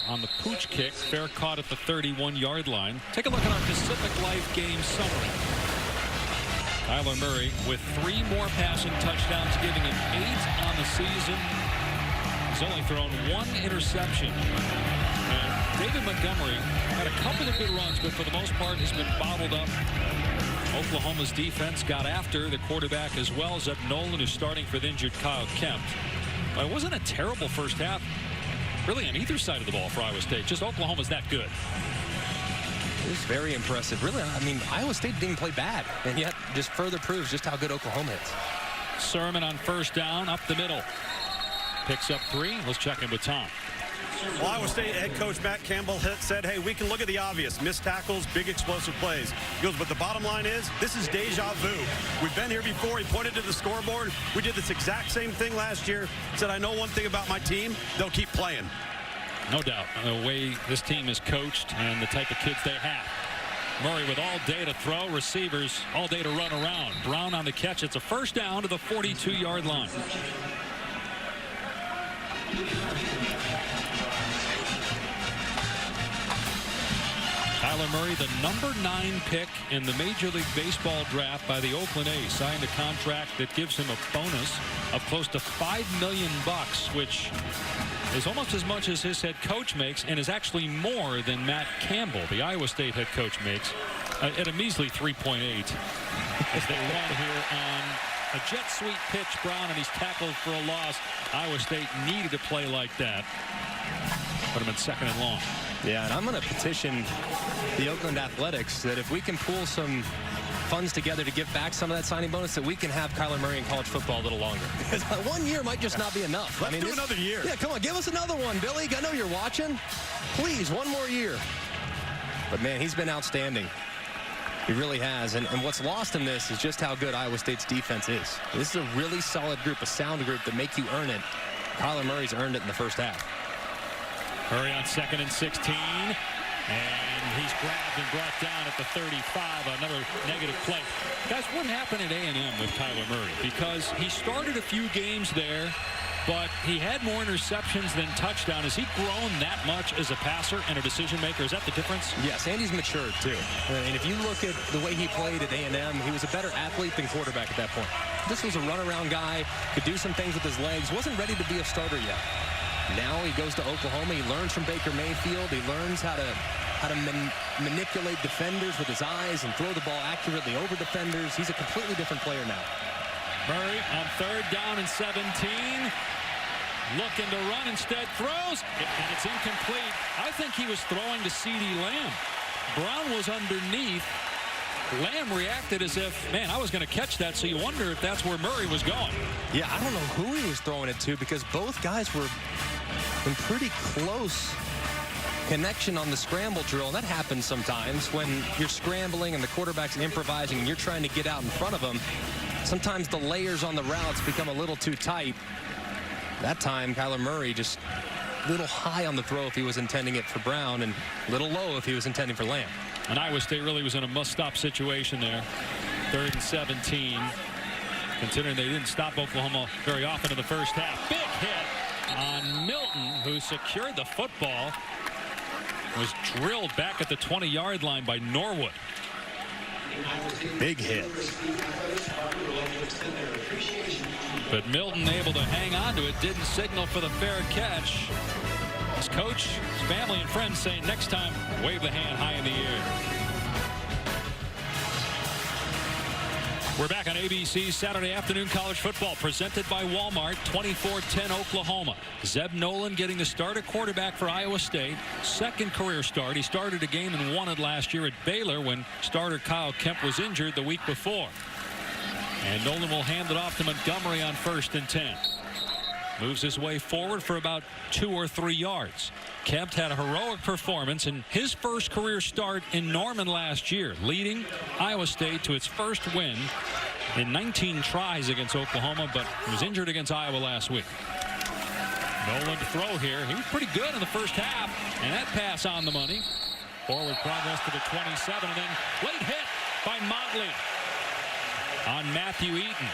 on the pooch kick, fair caught at the 31-yard line. Take a look at our Pacific Life game summary. Kyler Murray with 3 more passing touchdowns, giving him 8 on the season. He's only thrown 1 interception. And David Montgomery had a couple of good runs, but for the most part has been bottled up. Oklahoma's defense got after the quarterback as well as Zeb Nolan, who's starting for the injured Kyle Kemp. But it wasn't a terrible first half, really, on either side of the ball for Iowa State. Just Oklahoma's that good. It was very impressive. Really, I mean, Iowa State didn't play bad, and yet just further proves just how good Oklahoma is. Sermon on first down, up the middle. Picks up 3. Let's check in with Tom. Well, Iowa State head coach Matt Campbell said, hey, we can look at the obvious. Missed tackles, big explosive plays. He goes, but the bottom line is, this is deja vu. We've been here before. He pointed to the scoreboard. We did this exact same thing last year. Said, I know one thing about my team. They'll keep playing. No doubt. The way this team is coached and the type of kids they have. Murray with all day to throw. Receivers all day to run around. Brown on the catch. It's a first down to the 42-yard line. Kyler Kyler Murray, the #9 pick in the Major League Baseball draft by the Oakland A's, signed a contract that gives him a bonus of close to $5 million, which is almost as much as his head coach makes and is actually more than Matt Campbell, the Iowa State head coach, makes at a measly 3.8 as they run here on a jet sweep pitch. Brown, and he's tackled for a loss. Iowa State needed to play like that. Put him in second and long. Yeah, and I'm going to petition the Oakland Athletics that if we can pull some funds together to give back some of that signing bonus, that we can have Kyler Murray in college football a little longer. Because 1 year might just not be enough. Let's do another year. Yeah, come on, give us another one, Billy. I know you're watching. Please, one more year. But, man, he's been outstanding. He really has. And what's lost in this is just how good Iowa State's defense is. This is a really solid group, a sound group that make you earn it. Kyler Murray's earned it in the first half. Murray on 2nd and 16. And he's grabbed and brought down at the 35. Another negative play. Guys, what happened at A&M with Kyler Murray? Because he started a few games there, but he had more interceptions than touchdown. Has he grown that much as a passer and a decision maker? Is that the difference? Yes, and he's matured too. And if you look at the way he played at A&M, he was a better athlete than quarterback at that point. This was a runaround guy, could do some things with his legs, wasn't ready to be a starter yet. Now he goes to Oklahoma. He learns from Baker Mayfield. He learns how to manipulate defenders with his eyes and throw the ball accurately over defenders. He's a completely different player now. Murray on 3rd down and 17. Looking to run, instead throws, and it's incomplete. I think he was throwing to CeeDee Lamb. Brown was underneath. Lamb reacted as if, man, I was going to catch that, so you wonder if that's where Murray was going. Yeah, I don't know who he was throwing it to, because both guys were in pretty close connection on the scramble drill. And that happens sometimes when you're scrambling and the quarterback's improvising and you're trying to get out in front of him. Sometimes the layers on the routes become a little too tight. That time, Kyler Murray just a little high on the throw if he was intending it for Brown, and a little low if he was intending for Lamb. And Iowa State really was in a must-stop situation there. 3rd and 17. Considering they didn't stop Oklahoma very often in the first half. Big hit on Milton, who secured the football. Was drilled back at the 20-yard line by Norwood. Big hit. But Milton able to hang on to it, didn't signal for the fair catch. His coach, his family, and friends saying next time, wave the hand high in the air. We're back on ABC's Saturday afternoon college football, presented by Walmart. 24-10 Oklahoma. Zeb Nolan getting the start at quarterback for Iowa State. Second career start. He started a game and won it last year at Baylor when starter Kyle Kemp was injured the week before. And Nolan will hand it off to Montgomery on 1st and 10. Moves his way forward for about 2 or 3 yards. Kemp had a heroic performance in his first career start in Norman last year, leading Iowa State to its first win in 19 tries against Oklahoma, but was injured against Iowa last week. Nolan to throw here. He was pretty good in the first half, and that pass on the money. Forward progress to the 27, and then late hit by Motley on Matthew Eaton.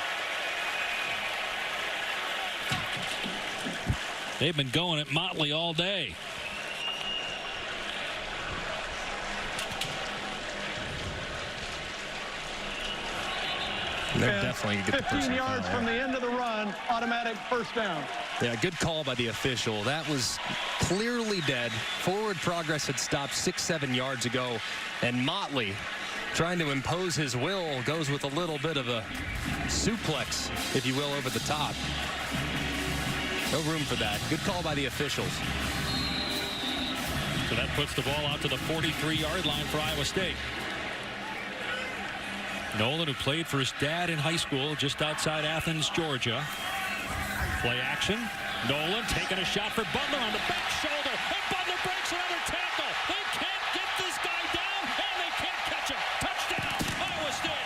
They've been going at Motley all day. They're definitely get the 15 yards from the end of the run, automatic first down. Yeah, good call by the official. That was clearly dead. Forward progress had stopped 6-7 yards ago, and Motley, trying to impose his will, goes with a little bit of a suplex, if you will, over the top. No room for that. Good call by the officials. So that puts the ball out to the 43-yard line for Iowa State. Nolan, who played for his dad in high school just outside Athens, Georgia. Play action. Nolan taking a shot for Butler on the back shoulder. And Butler breaks another tackle. They can't get this guy down, and they can't catch him. Touchdown, Iowa State.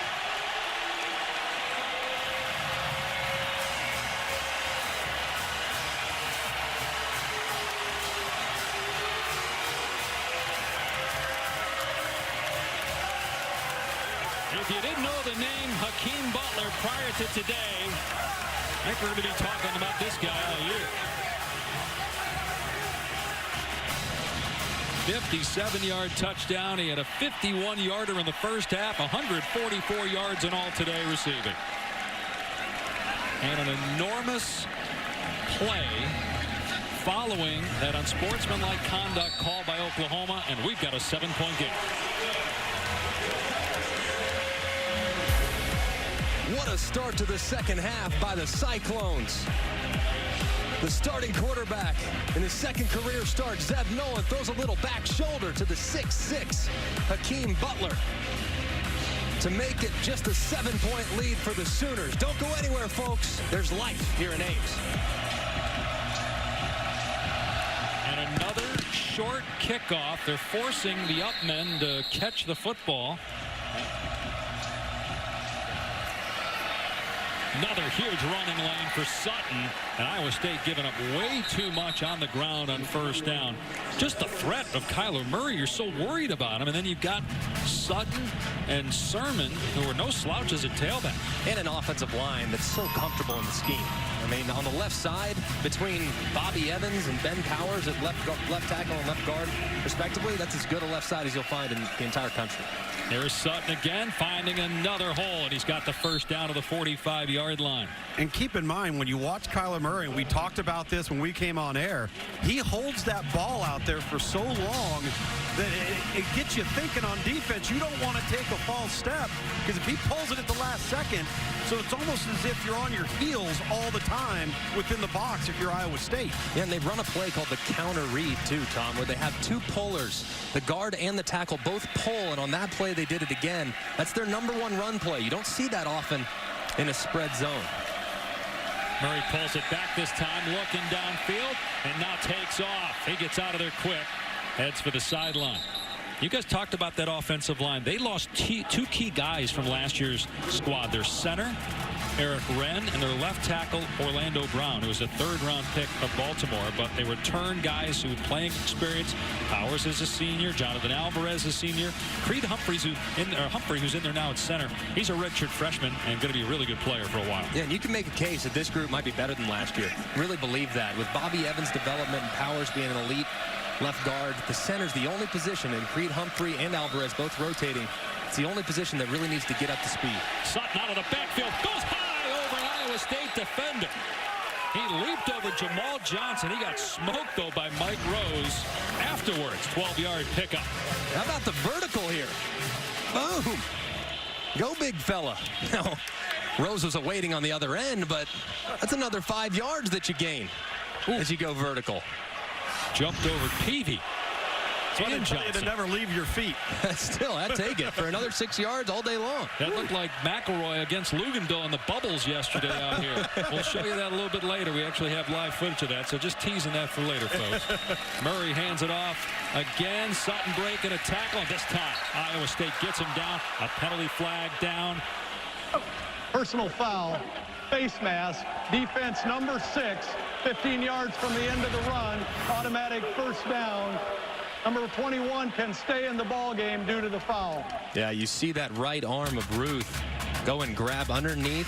If you didn't know the name Hakeem Butler prior to today, I think we're going to be talking about this guy all year. 57-yard touchdown. He had a 51-yarder in the first half, 144 yards in all today receiving. And an enormous play following that unsportsmanlike conduct call by Oklahoma, and we've got a 7-point game. What a start to the second half by the Cyclones. The starting quarterback in his second career start, Zeb Nolan, throws a little back shoulder to the 6'6" Hakeem Butler to make it just a 7-point lead for the Sooners. Don't go anywhere, folks. There's life here in Ames. And another short kickoff. They're forcing the up men to catch the football. Another huge running lane for Sutton, and Iowa State giving up way too much on the ground on first down. Just the threat of Kyler Murray, you're so worried about him, and then you've got Sutton and Sermon, who are no slouches at tailback. And an offensive line that's so comfortable in the scheme. I mean, on the left side, between Bobby Evans and Ben Powers at left tackle and left guard, respectively, that's as good a left side as you'll find in the entire country. Here's Sutton again, finding another hole, and he's got the first down to the 45-yard line. And keep in mind, when you watch Kyler Murray, and we talked about this when we came on air, he holds that ball out there for so long that it gets you thinking on defense. You don't want to take a false step, because if he pulls it at the last second, so it's almost as if you're on your heels all the time within the box if you're Iowa State. Yeah, and they run a play called the counter read too, Tom, where they have two pullers. The guard and the tackle both pull, and on that play they did it again. That's their #1 run play. You don't see that often in a spread zone. Murray pulls it back this time, looking downfield, and now takes off. He gets out of there quick, heads for the sideline. You guys talked about that offensive line. They lost two key guys from last year's squad. Their center, Eric Wren, and their left tackle, Orlando Brown, who was a third-round pick of Baltimore, but they return guys who playing experience. Powers is a senior, Jonathan Alvarez is a senior, Creed Humphreys, who's in there now at center. He's a redshirt freshman and going to be a really good player for a while. Yeah, and you can make a case that this group might be better than last year. Really believe that. With Bobby Evans' development and Powers being an elite left guard, the center's the only position, and Creed Humphrey and Alvarez both rotating. It's the only position that really needs to get up to speed. Sutton out of the backfield, goes high over an Iowa State defender. He leaped over Jamal Johnson. He got smoked, though, by Mike Rose afterwards. 12-yard pickup. How about the vertical here? Boom. Go, big fella. Now, Rose was awaiting on the other end, but that's another 5 yards that you gain as you go vertical. Jumped over Peavy. And Johnson. To never leave your feet. Still, I'd take it for another 6 yards all day long. That looked like McElroy against Luganville in the bubbles yesterday out here. We'll show you that a little bit later. We actually have live footage of that, so just teasing that for later, folks. Murray hands it off again. Sutton breaking a tackle, and this time Iowa State gets him down. A penalty flag down. Personal foul, face mask, defense #6, 15 yards from the end of the run, automatic first down. Number 21 can stay in the ball game due to the foul. Yeah, you see that right arm of Ruth go and grab underneath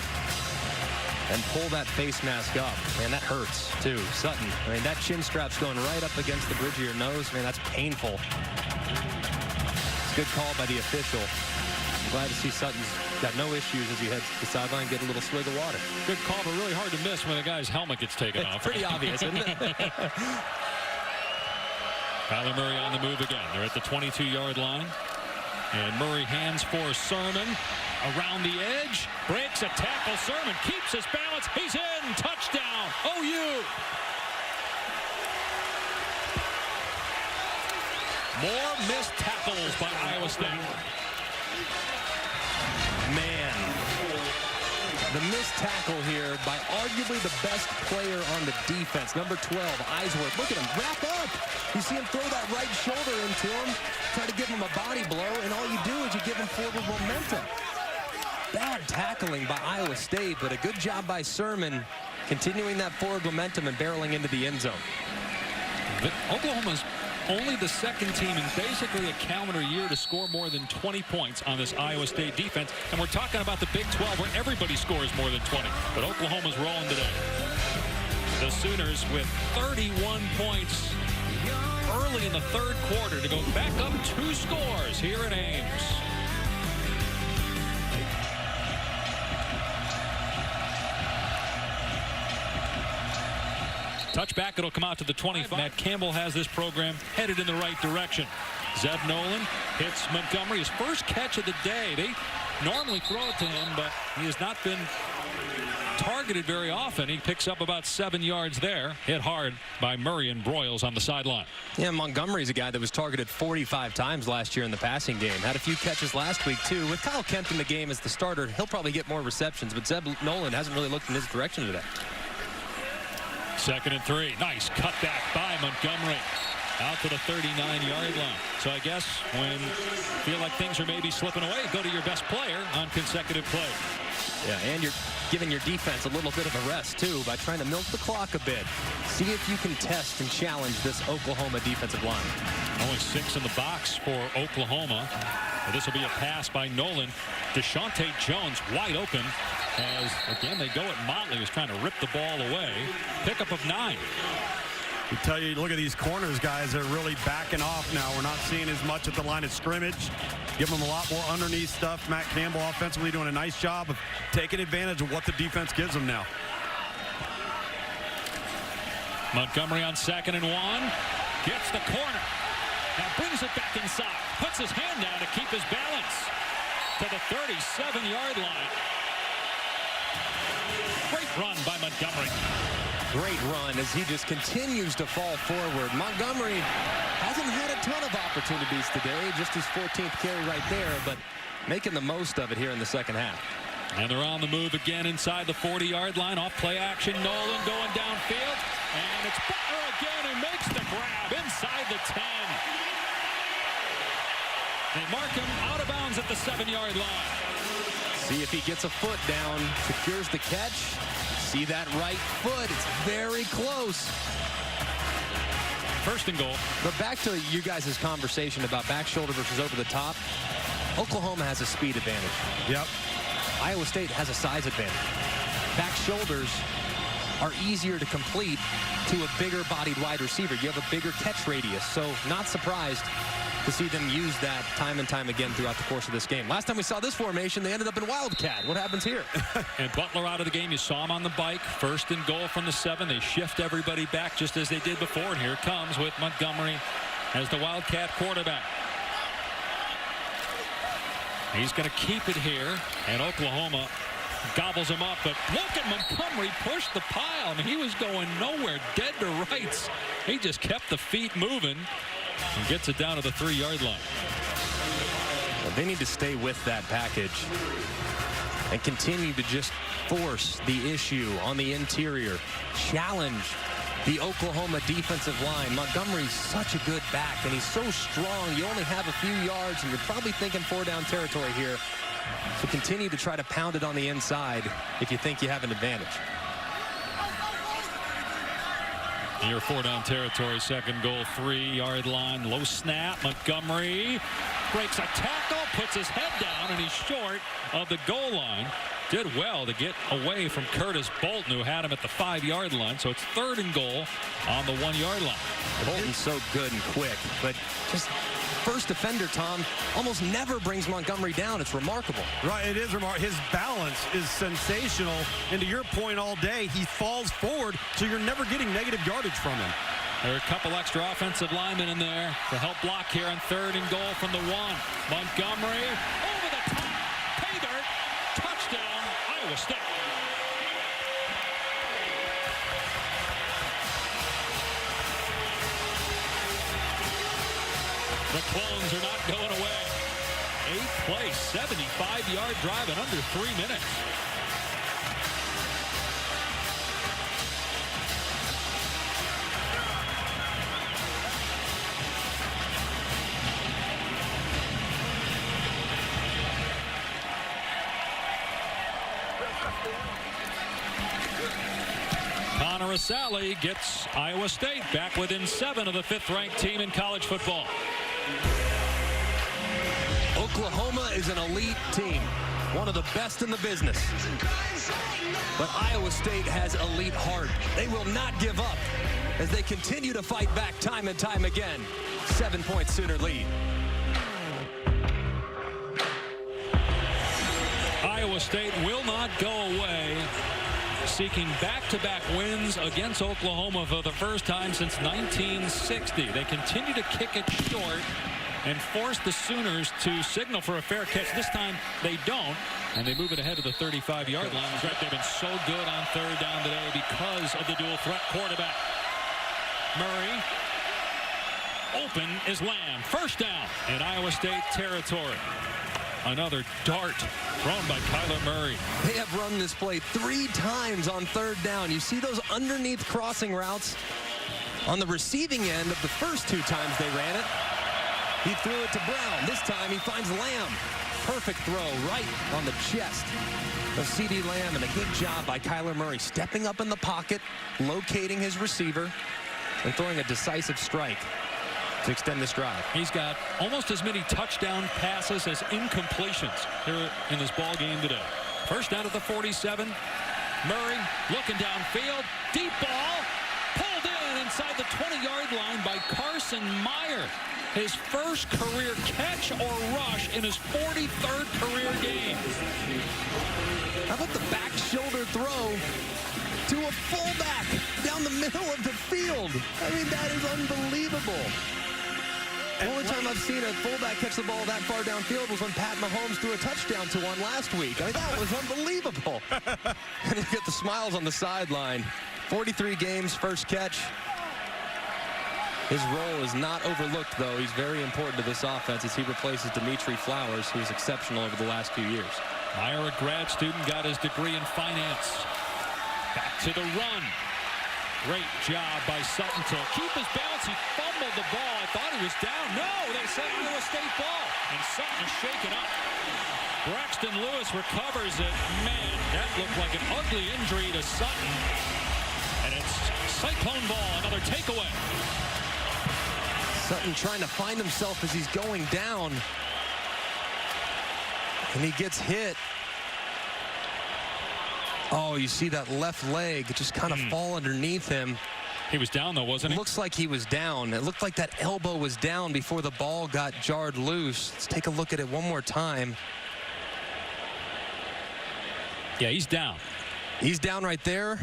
and pull that face mask up. Man, that hurts, too. Sutton, I mean, that chin strap's going right up against the bridge of your nose. Man, that's painful. It's a good call by the official. I'm glad to see Sutton's got no issues as he heads to the sideline, get a little swig of water. Good call, but really hard to miss when a guy's helmet gets taken off. Pretty obvious, isn't it? Kyler Murray on the move again. They're at the 22-yard line. And Murray hands for Sermon. Around the edge. Breaks a tackle. Sermon keeps his balance. He's in. Touchdown. OU. More missed tackles by Iowa State. Man. The missed tackle here by arguably the best player on the defense, number 12, Eisworth. Look at him, wrap up. You see him throw that right shoulder into him, try to give him a body blow, and all you do is you give him forward momentum. Bad tackling by Iowa State, but a good job by Sermon continuing that forward momentum and barreling into the end zone. Oklahoma's only the second team in basically a calendar year to score more than 20 points on this Iowa State defense. And we're talking about the Big 12 where everybody scores more than 20. But Oklahoma's rolling today. The Sooners with 31 points early in the third quarter to go back up 2 scores here in Ames. Touchback, it'll come out to the 25. Matt Campbell has this program headed in the right direction. Zeb Nolan hits Montgomery, his first catch of the day. They normally throw it to him, but he has not been targeted very often. He picks up about 7 yards there. Hit hard by Murray and Broyles on the sideline. Yeah, Montgomery's a guy that was targeted 45 times last year in the passing game. Had a few catches last week, too. With Kyle Kempt in the game as the starter, he'll probably get more receptions, but Zeb Nolan hasn't really looked in his direction today. 2nd and 3. Nice cutback by Montgomery. Out to the 39-yard line. So I guess when you feel like things are maybe slipping away, go to your best player on consecutive plays. Yeah, and you're giving your defense a little bit of a rest, too, by trying to milk the clock a bit. See if you can test and challenge this Oklahoma defensive line. Only 6 in the box for Oklahoma. This will be a pass by Nolan. Deshaunte Jones wide open as, again, they go at Motley, who's trying to rip the ball away. Pickup of 9. I tell you, look at these corners, guys. They're really backing off now. We're not seeing as much at the line of scrimmage. Give them a lot more underneath stuff. Matt Campbell offensively doing a nice job of taking advantage of what the defense gives them now. Montgomery on 2nd and 1. Gets the corner. Now brings it back inside. Puts his hand down to keep his balance. To the 37-yard line. Great run by Montgomery. Great run as he just continues to fall forward. Montgomery hasn't had a ton of opportunities today. Just his 14th carry right there, but making the most of it here in the second half. And they're on the move again inside the 40-yard line. Off play action. Nolan going downfield. And it's Butler again who makes the grab inside the 10. They mark him out of bounds at the 7-yard line. See if he gets a foot down, secures the catch. See that right foot. It's very close. 1st and goal. But back to you guys' conversation about back shoulder versus over the top. Oklahoma has a speed advantage. Yep. Iowa State has a size advantage. Back shoulders are easier to complete to a bigger bodied wide receiver. You have a bigger catch radius, so not surprised to see them use that time and time again throughout the course of this game. Last time we saw this formation, they ended up in Wildcat. What happens here? And Butler out of the game. You saw him on the bike. 1st and goal from the 7. They shift everybody back just as they did before. And here it comes with Montgomery as the Wildcat quarterback. He's going to keep it here. And Oklahoma gobbles him up. But look at Montgomery push the pile. I mean, he was going nowhere, dead to rights. He just kept the feet moving. And gets it down to the 3-yard line. Well, they need to stay with that package and continue to just force the issue on the interior. Challenge the Oklahoma defensive line. Montgomery's such a good back, and he's so strong. You only have a few yards, and you're probably thinking 4-down territory here. So continue to try to pound it on the inside if you think you have an advantage. Near 4-down territory, 2nd goal, 3-yard line, low snap. Montgomery breaks a tackle, puts his head down, and he's short of the goal line. Did well to get away from Curtis Bolton, who had him at the 5-yard line. So it's 3rd and goal on the 1-yard line. Bolton's so good and quick, but just first defender, Tom, almost never brings Montgomery down. It's remarkable. Right, it is remarkable. His balance is sensational. And to your point all day, he falls forward, so you're never getting negative yardage from him. There are a couple extra offensive linemen in there to help block here on 3rd and goal from the 1. Montgomery over the top. Pay dirt. Touchdown, Iowa State. The clones are not going away. 8th play, 75-yard drive in under 3 minutes. Connor Asali gets Iowa State back within 7 of the 5th-ranked team in college football. Oklahoma is an elite team. one of the best in the business. But Iowa State has elite heart. They will not give up as they continue to fight back time and time again. 7-point Sooner lead. Iowa State will not go away, seeking back-to-back wins against Oklahoma for the first time since 1960. They continue to kick it short and force the Sooners to signal for a fair catch. This time they don't, and they move it ahead of the 35-yard line. They've been so good on third down today because of the dual threat quarterback. Murray, open is Lamb. First down in Iowa State territory. Another dart thrown by Kyler Murray. They have run this play 3 times on third down. You see those underneath crossing routes on the receiving end of the first 2 times they ran it. He threw it to Brown. This time he finds Lamb. Perfect throw right on the chest of C.D. Lamb, and a good job by Kyler Murray stepping up in the pocket, locating his receiver, and throwing a decisive strike to extend this drive. He's got almost as many touchdown passes as incompletions here in this ball game today. First down at the 47. Murray looking downfield. Deep ball. Pulled in inside the 20-yard line by Carson Meyer. His first career catch or rush in his 43rd career game. How about the back shoulder throw to a fullback down the middle of the field? I mean, that is unbelievable. The only time I've seen a fullback catch the ball that far downfield was when Pat Mahomes threw a touchdown to one last week. I mean, that was unbelievable. And you get the smiles on the sideline. 43 games, first catch. His role is not overlooked, though. He's very important to this offense as he replaces Dimitri Flowers, who was exceptional over the last few years. Meyer, a grad student, got his degree in finance. Back to the run. Great job by Sutton to keep his balance. He fumbled the ball. I thought he was down. No, they said Iowa State ball. And Sutton is shaken up. Braxton Lewis recovers it. Man, that looked like an ugly injury to Sutton. And it's Cyclone ball, another takeaway. Sutton trying to find himself as he's going down. And he gets hit. Oh, you see that left leg just kind of fall underneath him. He was down, though, wasn't he? Looks like he was down. It looked like that elbow was down before the ball got jarred loose. Let's take a look at it one more time. Yeah, he's down. He's down right there,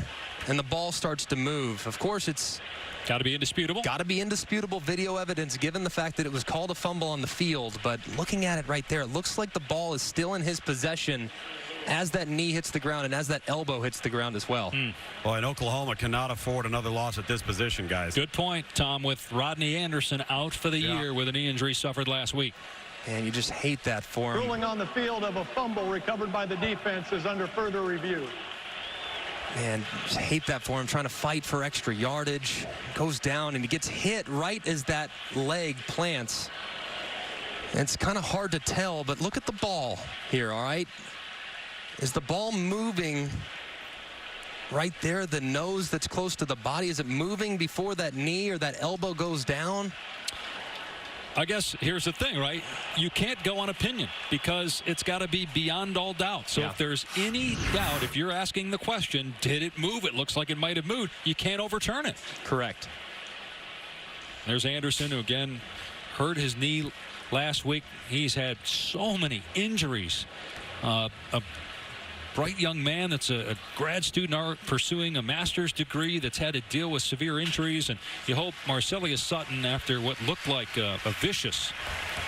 and the ball starts to move. Of course, it's got to be indisputable. Got to be indisputable video evidence given the fact that it was called a fumble on the field. But looking at it right there, it looks like the ball is still in his possession as that knee hits the ground and as that elbow hits the ground as well. Well, and Oklahoma cannot afford another loss at this position, guys. Good point, Tom, with Rodney Anderson out for the year with a knee injury suffered last week. And you just hate that for him. Ruling on the field of a fumble recovered by the defense is under further review. Man, just hate that for him, trying to fight for extra yardage. Goes down and he gets hit right as that leg plants. And it's kind of hard to tell, but look at the ball here, all right? Is the ball moving right there, the nose that's close to the body? Is it moving before that knee or that elbow goes down? I guess here's the thing, right? You can't go on opinion because it's got to be beyond all doubt. So if there's any doubt, if you're asking the question, did it move? It looks like it might have moved. You can't overturn it. Correct. There's Anderson, who again hurt his knee last week. He's had so many injuries. A bright young man that's a grad student pursuing a master's degree that's had to deal with severe injuries, and you hope Marcelius Sutton, after what looked like a vicious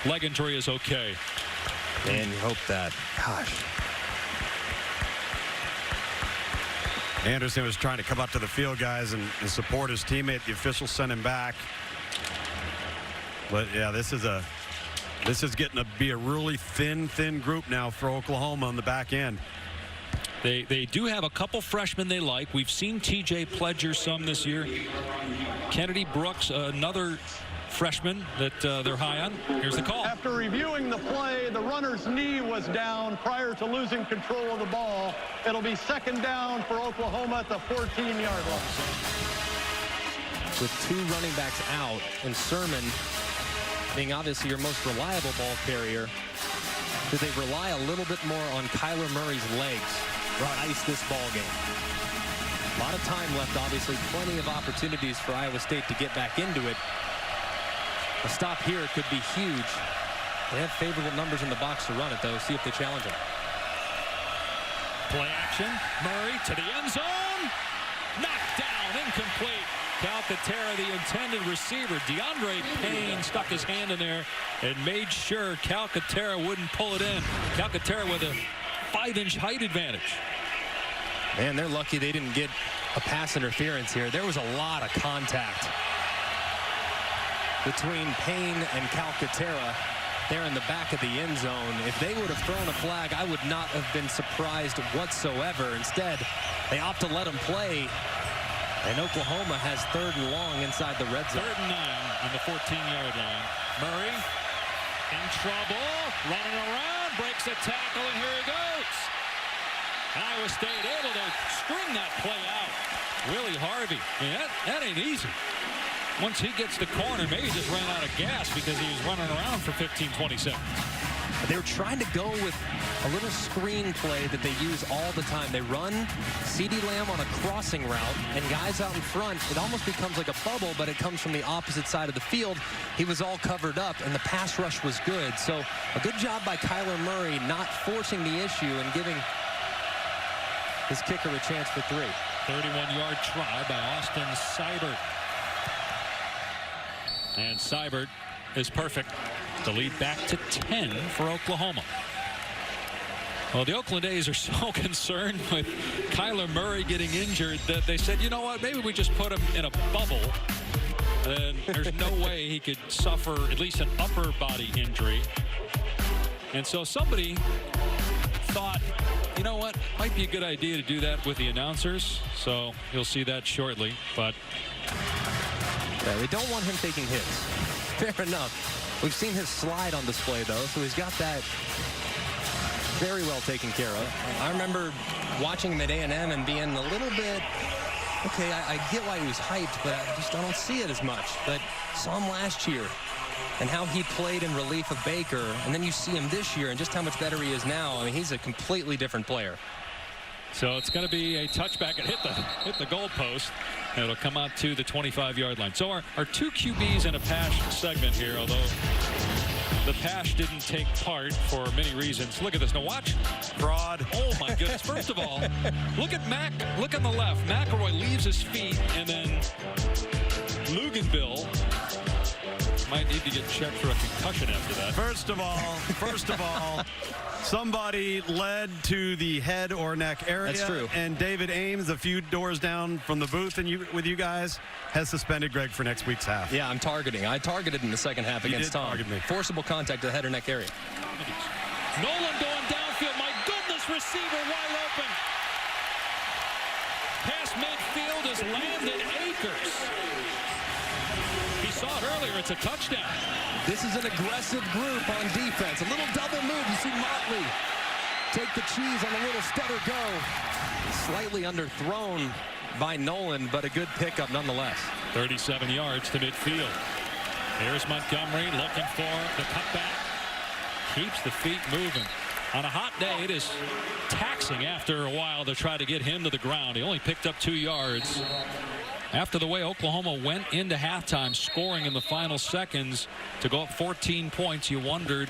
leg injury, is okay. And you hope that. Gosh. Anderson was trying to come up to the field, guys, and support his teammate. The officials sent him back. But yeah, this is getting to be a really thin group now for Oklahoma on the back end. They do have a couple freshmen they like. We've seen T.J. Pledger some this year. Kennedy Brooks, another freshman that they're high on. Here's the call. After reviewing the play, the runner's knee was down prior to losing control of the ball. It'll be second down for Oklahoma at the 14-yard line. With 2 running backs out and Sermon being obviously your most reliable ball carrier, do they rely a little bit more on Kyler Murray's legs to ice this ball game? A lot of time left, obviously. Plenty of opportunities for Iowa State to get back into it. A stop here could be huge. They have favorable numbers in the box to run it, though. See if they challenge him. Play action. Murray to the end zone. Knocked down. Incomplete. Calcaterra, the intended receiver. DeAndre Payne stuck his hand in there and made sure Calcaterra wouldn't pull it in. Calcaterra with a 5-inch height advantage. Man, they're lucky they didn't get a pass interference here. There was a lot of contact between Payne and Calcaterra there in the back of the end zone. If they would have thrown a flag, I would not have been surprised whatsoever. Instead, they opt to let him play. And Oklahoma has 3rd and long inside the red zone. 3rd and 9 on the 14-yard line. Murray in trouble, running around, breaks a tackle, and here he goes. Iowa State able to string that play out. Willie Harvey, man, that ain't easy. Once he gets the corner, maybe he just ran out of gas because he was running around for 15, 20 seconds. They were trying to go with a little screen play that they use all the time. They run CeeDee Lamb on a crossing route, and guys out in front, it almost becomes like a bubble, but it comes from the opposite side of the field. He was all covered up, and the pass rush was good. So a good job by Kyler Murray not forcing the issue and giving his kicker a chance for 3. 31-yard try by Austin Seibert. And Seibert is perfect. The lead back to 10 for Oklahoma. Well, the Oakland A's are so concerned with Kyler Murray getting injured that they said, you know what, maybe we just put him in a bubble. And there's no way he could suffer at least an upper body injury. And so somebody thought, you know what, might be a good idea to do that with the announcers. So you'll see that shortly. But yeah, they don't want him taking hits. Fair enough. We've seen his slide on display, though, so he's got that very well taken care of. I remember watching him at A&M and being a little bit, okay, I get why he was hyped, but I don't see it as much. But saw him last year and how he played in relief of Baker, and then you see him this year and just how much better he is now. I mean, he's a completely different player. So it's going to be a touchback and hit the goalpost. And it'll come out to the 25-yard line. So our 2 QBs in a pass segment here, although the pass didn't take part for many reasons. Look at this. Now watch. Fraud. Oh, my goodness. First of all, look at Mac. Look on the left. McElroy leaves his feet, and then Luganville might need to get checked for a concussion after that. First of all, somebody led to the head or neck area. That's true. And David Ames, a few doors down from the booth with you guys, has suspended Greg for next week's half. Yeah, I'm targeting. I targeted in the second half against Tom. Target me. Forcible contact to the head or neck area. Nolan going downfield. My goodness, receiver wide open. Pass midfield has landed Akers. He saw it earlier. It's a touchdown. This is an aggressive group on defense. A little double move. You see Motley take the cheese on a little stutter go. Slightly underthrown by Nolan, but a good pickup nonetheless. 37 yards to midfield. Here's Montgomery looking for the cutback. Keeps the feet moving. On a hot day, it is taxing after a while to try to get him to the ground. He only picked up 2 yards. After the way Oklahoma went into halftime scoring in the final seconds to go up 14 points, you wondered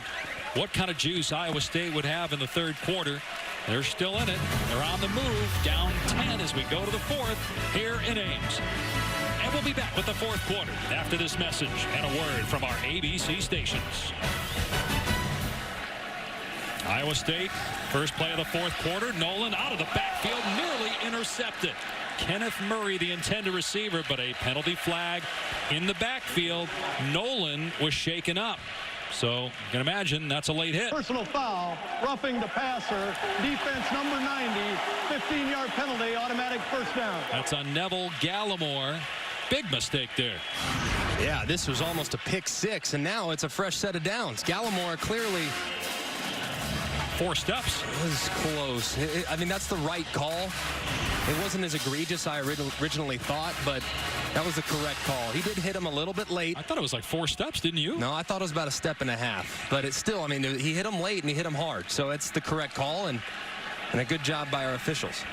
what kind of juice Iowa State would have in the 3rd quarter. They're still in it. They're on the move, down 10 as we go to the 4th here in Ames. And we'll be back with the 4th quarter after this message and a word from our ABC stations. Iowa State, first play of the 4th quarter. Nolan out of the backfield, nearly intercepted. Kenneth Murray, the intended receiver, but a penalty flag in the backfield. Nolan was shaken up. So you can imagine that's a late hit. Personal foul, roughing the passer, defense number 90, 15-yard penalty, automatic first down. That's on Neville Gallimore. Big mistake there. Yeah, this was almost a pick 6, and now it's a fresh set of downs. Gallimore clearly 4 steps. It was close. I mean, that's the right call. It wasn't as egregious as I originally thought, but that was the correct call. He did hit him a little bit late. I thought it was like 4 steps, didn't you? No, I thought it was about a step and a half. But it's still, I mean, he hit him late and he hit him hard. So it's the correct call and a good job by our officials.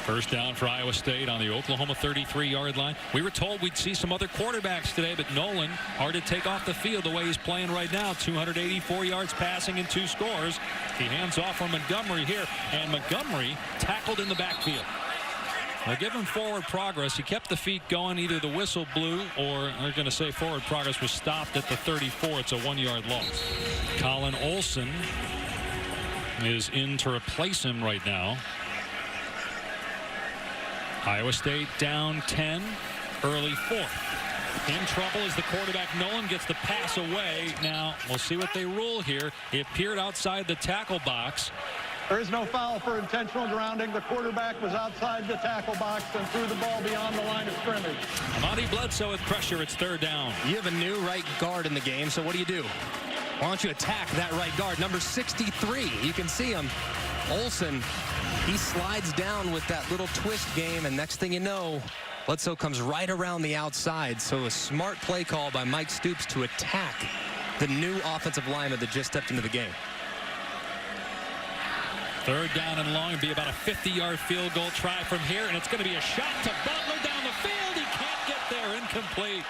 First down for Iowa State on the Oklahoma 33-yard line. We were told we'd see some other quarterbacks today, but Nolan, hard to take off the field the way he's playing right now. 284 yards passing and 2 scores. He hands off from Montgomery here, and Montgomery tackled in the backfield. They'll give him forward progress. He kept the feet going. Either the whistle blew or they're going to say forward progress was stopped at the 34. It's a 1-yard loss. Colin Olson is in to replace him right now. Iowa State down 10, early 4th. In trouble as the quarterback Nolan gets the pass away. Now we'll see what they rule here. He appeared outside the tackle box. There is no foul for intentional grounding. The quarterback was outside the tackle box and threw the ball beyond the line of scrimmage. Amadi Bledsoe with pressure. It's 3rd down. You have a new right guard in the game, so what do? Why don't you attack that right guard? Number 63. You can see him. Olson, he slides down with that little twist game, and next thing you know, Bledsoe comes right around the outside. So a smart play call by Mike Stoops to attack the new offensive lineman that just stepped into the game. 3rd down and long. It'll be about a 50-yard field goal try from here, and it's going to be a shot to Butler down the field. He can't get there. Incomplete.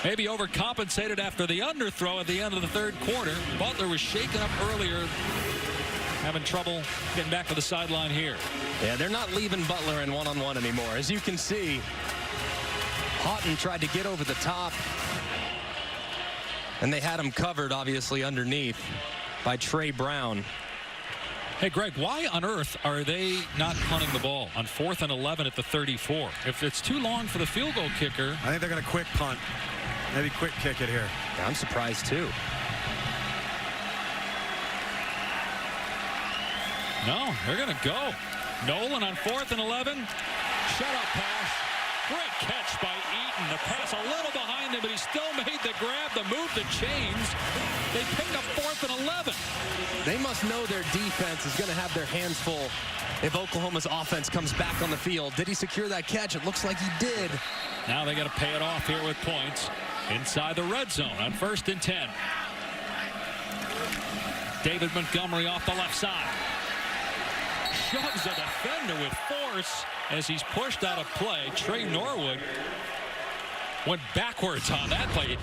Maybe overcompensated after the underthrow at the end of the 3rd quarter. Butler was shaken up earlier, having trouble getting back to the sideline here. Yeah, they're not leaving Butler in one-on-one anymore. As you can see, Houghton tried to get over the top, and they had him covered, obviously, underneath by Trey Brown. Hey, Greg, why on earth are they not punting the ball on 4th and 11 at the 34? If it's too long for the field goal kicker. I think they're going to quick punt. Maybe quick kick it here. Yeah, I'm surprised, too. No, they're going to go. Nolan on 4th and 11. Shut up pass. Great catch by Eaton. The pass a little behind him, but he still made the grab, the move, the chains. They pick up 4th and 11. They must know their defense is going to have their hands full if Oklahoma's offense comes back on the field. Did he secure that catch? It looks like he did. Now they got to pay it off here with points inside the red zone on 1st and 10. David Montgomery off the left side. Shoves a defender with force as he's pushed out of play. Trey Norwood went backwards on that play.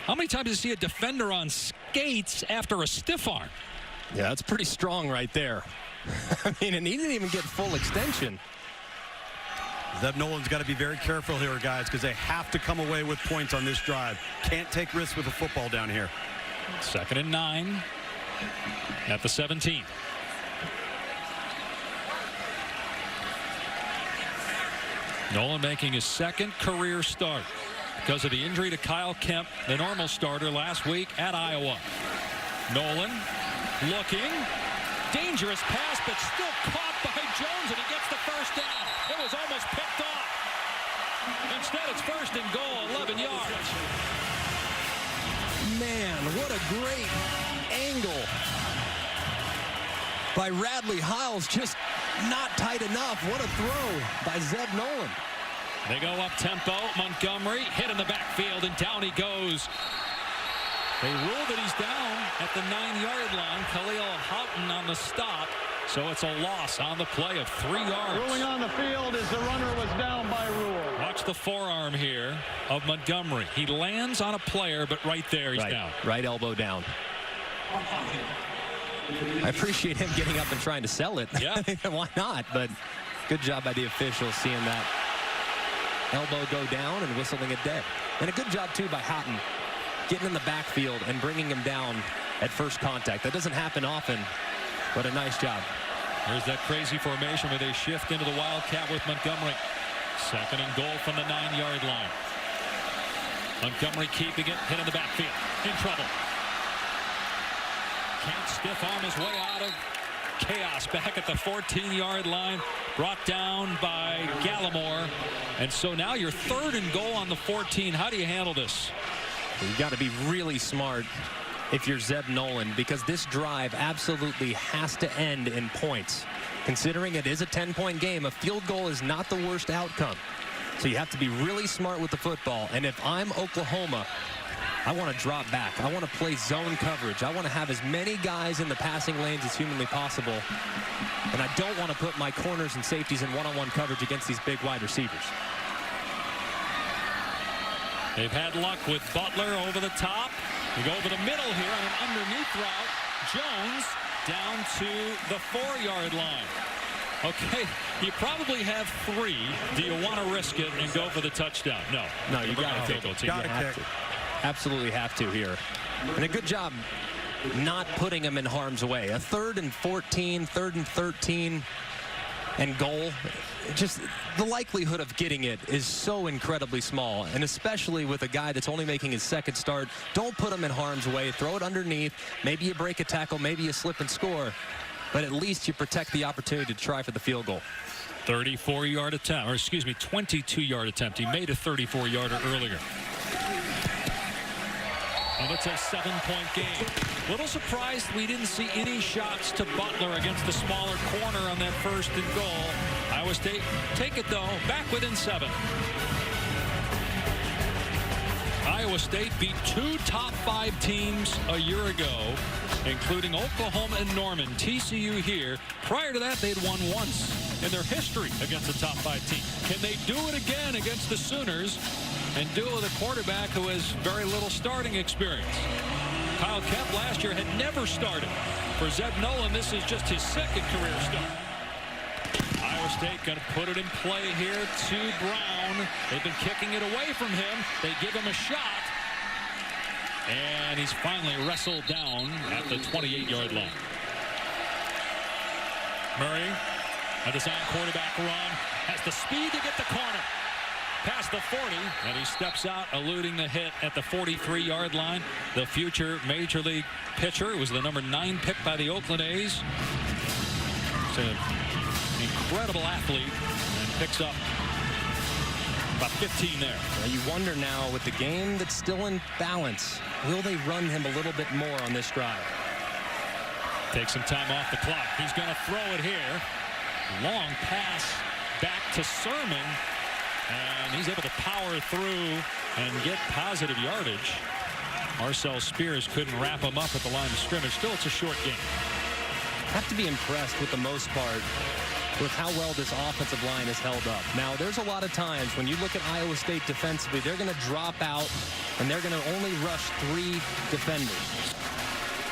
How many times do you see a defender on skates after a stiff arm? Yeah, that's pretty strong right there. I mean, and he didn't even get full extension. Zeb Nolan's got to be very careful here, guys, because they have to come away with points on this drive. Can't take risks with the football down here. 2nd and 9 at the 17. Nolan making his 2nd career start because of the injury to Kyle Kemp, the normal starter last week at Iowa. Nolan looking. Dangerous pass, but still caught by Jones, and he gets the 1st down. It was almost picked off. Instead, it's 1st and goal, 11 yards. Man, what a great angle by Radley Hiles. Just not tight enough. What a throw by Zeb Nolan. They go up tempo. Montgomery hit in the backfield, and down he goes. They rule that he's down at the 9-yard line. Khalil Houghton on the stop. So it's a loss on the play of 3 yards. Ruling on the field as the runner was down by rule. Watch the forearm here of Montgomery. He lands on a player, but right there he's down. Right elbow down. I appreciate him getting up and trying to sell it. Yeah. Why not? But good job by the officials seeing that elbow go down and whistling it dead. And a good job, too, by Houghton getting in the backfield and bringing him down at first contact. That doesn't happen often, but a nice job. There's that crazy formation where they shift into the Wildcat with Montgomery. 2nd and goal from the 9-yard line. Montgomery keeping it, hit in the backfield. In trouble. Can't stiff arm his way out of chaos back at the 14-yard line. Brought down by Gallimore. And so now you're 3rd and goal on the 14. How do you handle this? You've got to be really smart if you're Zeb Nolan, because this drive absolutely has to end in points. Considering it is a 10-point game, a field goal is not the worst outcome. So you have to be really smart with the football. And if I'm Oklahoma, I want to drop back. I want to play zone coverage. I want to have as many guys in the passing lanes as humanly possible. And I don't want to put my corners and safeties in one-on-one coverage against these big wide receivers. They've had luck with Butler over the top. We go over the middle here on an underneath route. Jones down to the 4-yard line. Okay, you probably have 3. Do you want to risk it and go for the touchdown? No. No, you got to take it. Got to kick. Absolutely have to here. And a good job not putting him in harm's way. A 3rd and 14, 3rd and 13, and goal. Just the likelihood of getting it is so incredibly small, and especially with a guy that's only making his 2nd start. Don't put him in harm's way. Throw it underneath. Maybe you break a tackle. Maybe you slip and score. But at least you protect the opportunity to try for the field goal. 34-yard attempt, or excuse me, 22-yard attempt. He made a 34-yarder earlier. And it's a 7-point game. Little surprised we didn't see any shots to Butler against the smaller corner on that 1st and goal. Iowa State take it, though, back within 7. Iowa State beat 2 top 5 teams a year ago, including Oklahoma and Norman. TCU here. Prior to that, they'd won once in their history against a top 5 team. Can they do it again against the Sooners and do it with a quarterback who has very little starting experience? Kyle Kemp last year had never started. For Zeb Nolan, this is just his 2nd career start. Iowa State going to put it in play here to Brown. They've been kicking it away from him. They give him a shot. And he's finally wrestled down at the 28-yard line. Murray, a design quarterback run, has the speed to get the corner. Past the 40, and he steps out, eluding the hit at the 43-yard line. The future Major League pitcher was the number 9 pick by the Oakland A's. He's an incredible athlete and picks up about 15 there. Well, you wonder now, with the game that's still in balance, will they run him a little bit more on this drive? Take some time off the clock. He's going to throw it here. Long pass back to Sermon. And he's able to power through and get positive yardage. Marcel Spears couldn't wrap him up at the line of scrimmage. Still, it's a short game. Have to be impressed with the most part with how well this offensive line is held up. Now, there's a lot of times when you look at Iowa State defensively, they're going to drop out and they're going to only rush 3 defenders.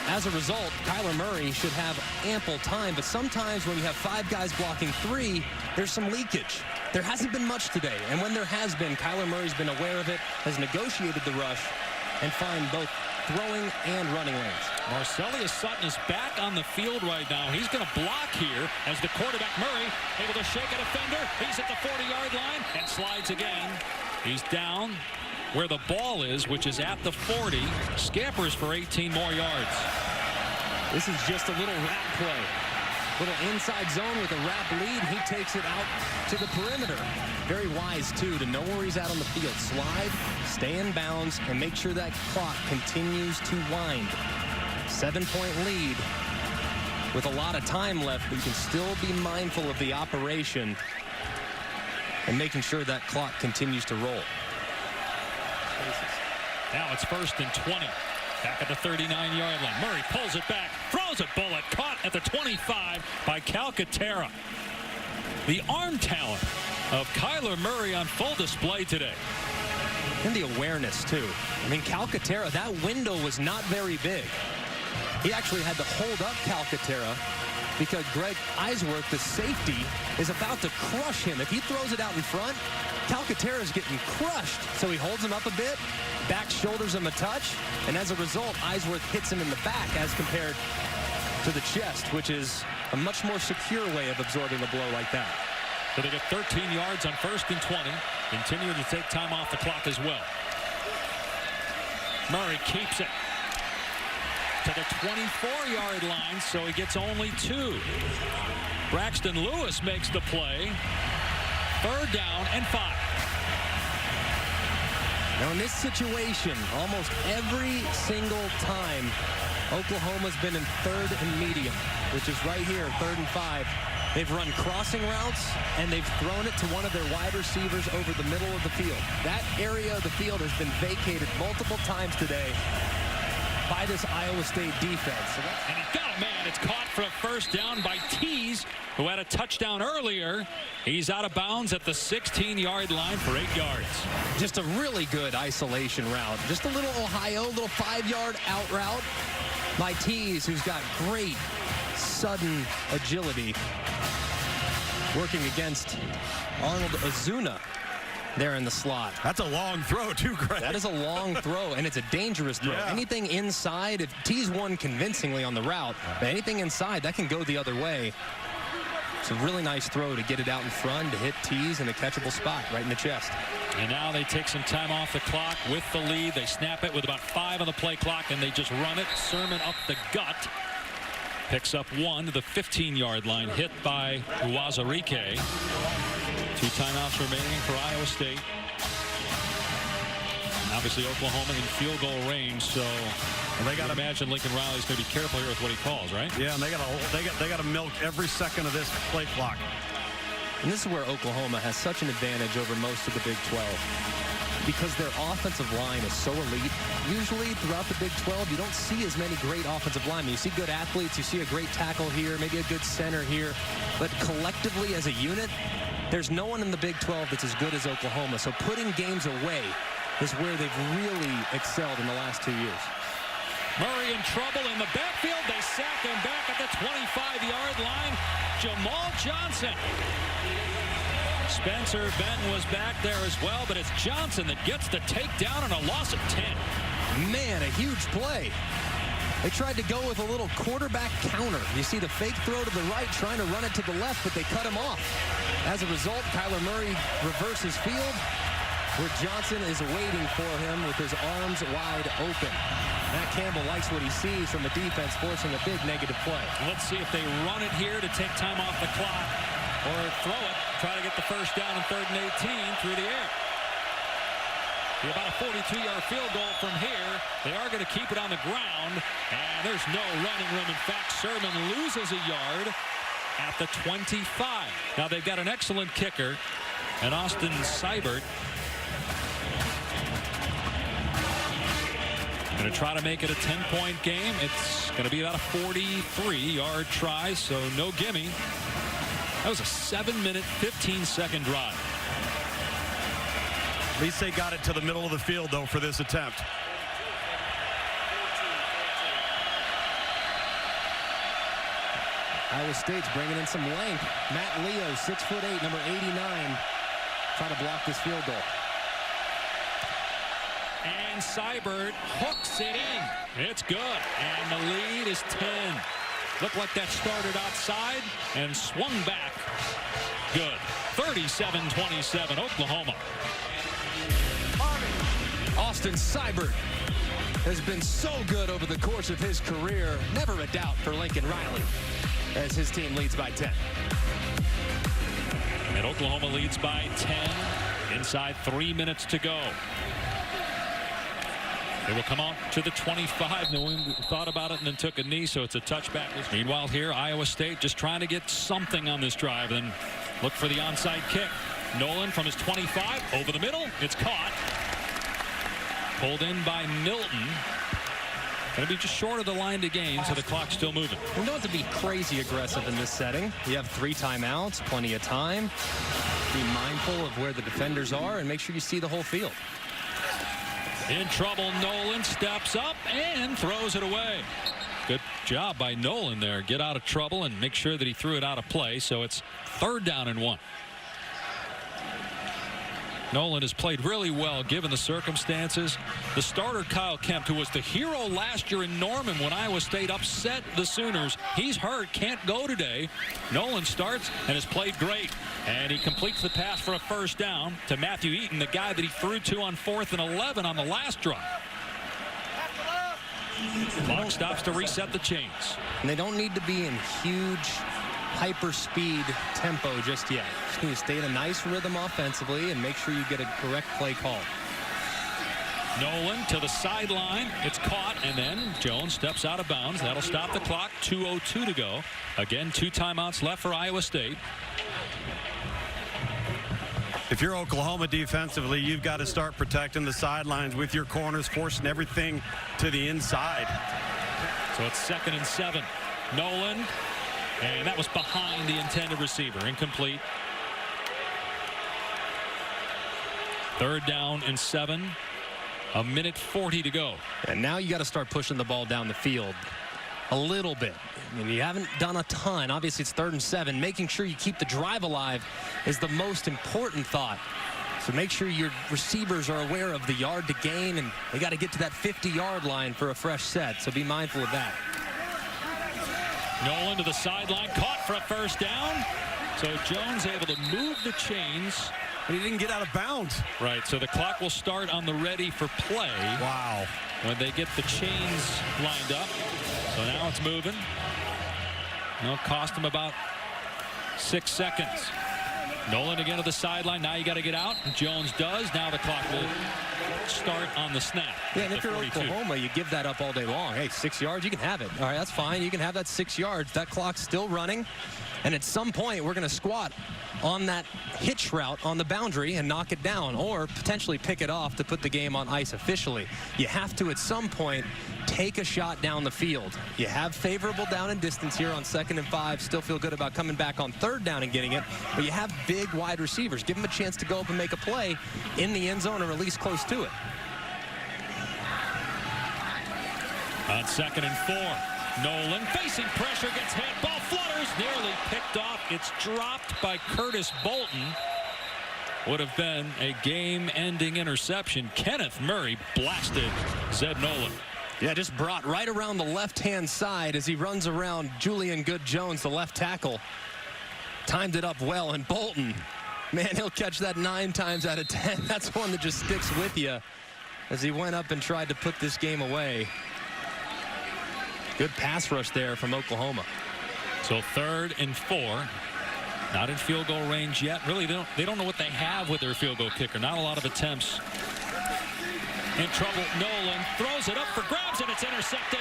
As a result, Kyler Murray should have ample time, but sometimes when you have 5 guys blocking 3, there's some leakage. There hasn't been much today, and when there has been, Kyler Murray's been aware of it, has negotiated the rush, and find both throwing and running lanes. Marcellus Sutton is back on the field right now. He's going to block here as the quarterback, Murray, able to shake a defender. He's at the 40-yard line and slides again. He's down where the ball is, which is at the 40. Scampers for 18 more yards. This is just a little wrap play. Little inside zone with a wrap lead. He takes it out to the perimeter. Very wise, too, to know where he's at on the field. Slide, stay in bounds, and make sure that clock continues to wind. 7-point lead with a lot of time left, but you can still be mindful of the operation and making sure that clock continues to roll. Now it's 1st and 20. Back at the 39-yard line. Murray pulls it back, throws a bullet, caught at the 25 by Calcaterra. The arm talent of Kyler Murray on full display today. And the awareness, too. I mean, Calcaterra, that window was not very big. He actually had to hold up Calcaterra because Greg Eisworth, the safety, is about to crush him. If he throws it out in front, Calcaterra is getting crushed. So he holds him up a bit, back shoulders him a touch, and as a result, Eisworth hits him in the back as compared to the chest, which is a much more secure way of absorbing a blow like that. So they get 13 yards on 1st and 20. Continue to take time off the clock as well. Murray keeps it to the 24-yard line, so he gets only 2. Braxton Lewis makes the play. 3rd down and 5. Now in this situation, almost every single time, Oklahoma's been in 3rd and medium, which is right here, 3rd and 5. They've run crossing routes, and they've thrown it to one of their wide receivers over the middle of the field. That area of the field has been vacated multiple times today by this Iowa State defense. And he's got a man. It's caught for a first down by Tease, who had a touchdown earlier. He's out of bounds at the 16-yard line for 8 yards. Just a really good isolation route. Just a little Ohio, little 5-yard out route by Tease, who's got great sudden agility, working against Arnold Ozuna there in the slot. That's a long throw too, Greg. That is a long throw, and it's a dangerous throw. Yeah. Anything inside, if Tease won convincingly on the route, but anything inside, that can go the other way. It's a really nice throw to get it out in front, to hit Tease in a catchable spot right in the chest. And now they take some time off the clock with the lead. They snap it with about 5 on the play clock, and they just run it. Sermon up the gut. Picks up 1 to the 15-yard line, hit by Uwazurike. 2 timeouts remaining for Iowa State. And obviously Oklahoma in field goal range, so they got to imagine Lincoln Riley's going to be careful here with what he calls, right? Yeah, and they got to milk every second of this play clock. And this is where Oklahoma has such an advantage over most of the Big 12. Because their offensive line is so elite. Usually throughout the Big 12, you don't see as many great offensive linemen. You see good athletes, you see a great tackle here, maybe a good center here. But collectively as a unit, there's no one in the Big 12 that's as good as Oklahoma. So putting games away is where they've really excelled in the last 2 years. Murray in trouble in the backfield. They sack him back at the 25-yard line. Jamal Johnson. Spencer Benton was back there as well, but it's Johnson that gets the takedown and a loss of 10. Man, a huge play. They tried to go with a little quarterback counter. You see the fake throw to the right, trying to run it to the left, but they cut him off. As a result, Kyler Murray reverses field, where Johnson is waiting for him with his arms wide open. Matt Campbell likes what he sees from the defense, forcing a big negative play. Let's see if they run it here to take time off the clock, or throw it, try to get the first down on 3rd and 18 through the air. Be about a 42-yard field goal from here. They are going to keep it on the ground, and there's no running room. In fact, Sermon loses a yard at the 25. Now they've got an excellent kicker, and Austin Seibert. Going to try to make it a 10-point game. It's going to be about a 43-yard try, so no gimme. That was a 7-minute, 15-second drive. At least they got it to the middle of the field, though, for this attempt. Iowa State's bringing in some length. Matt Leo, 6'8", number 89, try to block this field goal. And Seibert hooks it in. It's good. And the lead is 10. Looked like that started outside and swung back. Good. 37-27, Oklahoma. Austin Seibert has been so good over the course of his career. Never a doubt for Lincoln Riley as his team leads by 10. And Oklahoma leads by 10. Inside 3 minutes to go. They will come out to the 25. No one thought about it and then took a knee, so it's a touchback. Meanwhile here, Iowa State just trying to get something on this drive. Then look for the onside kick. Nolan from his 25 over the middle. It's caught. Pulled in by Milton. Going to be just short of the line to gain, so the clock's still moving. You don't have to be crazy aggressive in this setting. You have 3 timeouts, plenty of time. Be mindful of where the defenders are and make sure you see the whole field. In trouble, Nolan steps up and throws it away. Good job by Nolan there. Get out of trouble and make sure that he threw it out of play. So it's 3rd down and 1. Nolan has played really well given the circumstances. The starter, Kyle Kempt, who was the hero last year in Norman when Iowa State upset the Sooners. He's hurt, can't go today. Nolan starts and has played great. And he completes the pass for a first down to Matthew Eaton, the guy that he threw to on 4th and 11 on the last drive. Clock stops to reset the chains. And they don't need to be in huge hyper speed tempo just yet. Just need to stay in a nice rhythm offensively and make sure you get a correct play call. Nolan to the sideline. It's caught, and then Jones steps out of bounds. That'll stop the clock. 2:02 to go. Again, 2 timeouts left for Iowa State. If you're Oklahoma defensively, you've got to start protecting the sidelines with your corners, forcing everything to the inside. So it's 2nd and 7. Nolan, and that was behind the intended receiver. Incomplete. 3rd down and 7. 1:40 to go. And now you got to start pushing the ball down the field a little bit. I mean, you haven't done a ton. Obviously, it's 3rd and 7. Making sure you keep the drive alive is the most important thought. So make sure your receivers are aware of the yard to gain, and they got to get to that 50-yard line for a fresh set. So be mindful of that. Nolan to the sideline, caught for a 1st down. So Jones able to move the chains. But he didn't get out of bounds. Right, so the clock will start on the ready for play. Wow. When they get the chains lined up. So now it's moving. It'll cost him about 6 seconds. Nolan again to the sideline. Now you got to get out. Jones does. Now the clock will start on the snap. Yeah, and if you're Oklahoma, you give that up all day long. Hey, 6 yards, you can have it. All right, that's fine. You can have that 6 yards. That clock's still running. And at some point, we're going to squat on that hitch route on the boundary and knock it down, or potentially pick it off to put the game on ice officially. You have to, at some point, take a shot down the field. You have favorable down and distance here on 2nd and 5. Still feel good about coming back on 3rd down and getting it. But you have big wide receivers. Give them a chance to go up and make a play in the end zone or at least close to it. On 2nd and 4, Nolan facing pressure, gets hit. Ball flutters, nearly picked off. It's dropped by Curtis Bolton. Would have been a game-ending interception. Kenneth Murray blasted Zeb Nolan. Yeah, just brought right around the left-hand side as he runs around Julian Good-Jones, the left tackle. Timed it up well, and Bolton, man, he'll catch that 9 times out of 10. That's one that just sticks with you as he went up and tried to put this game away. Good pass rush there from Oklahoma. So 3rd and 4. Not in field goal range yet. Really, they don't know what they have with their field goal kicker. Not a lot of attempts. In trouble, Nolan throws it up for grabs, and it's intercepted.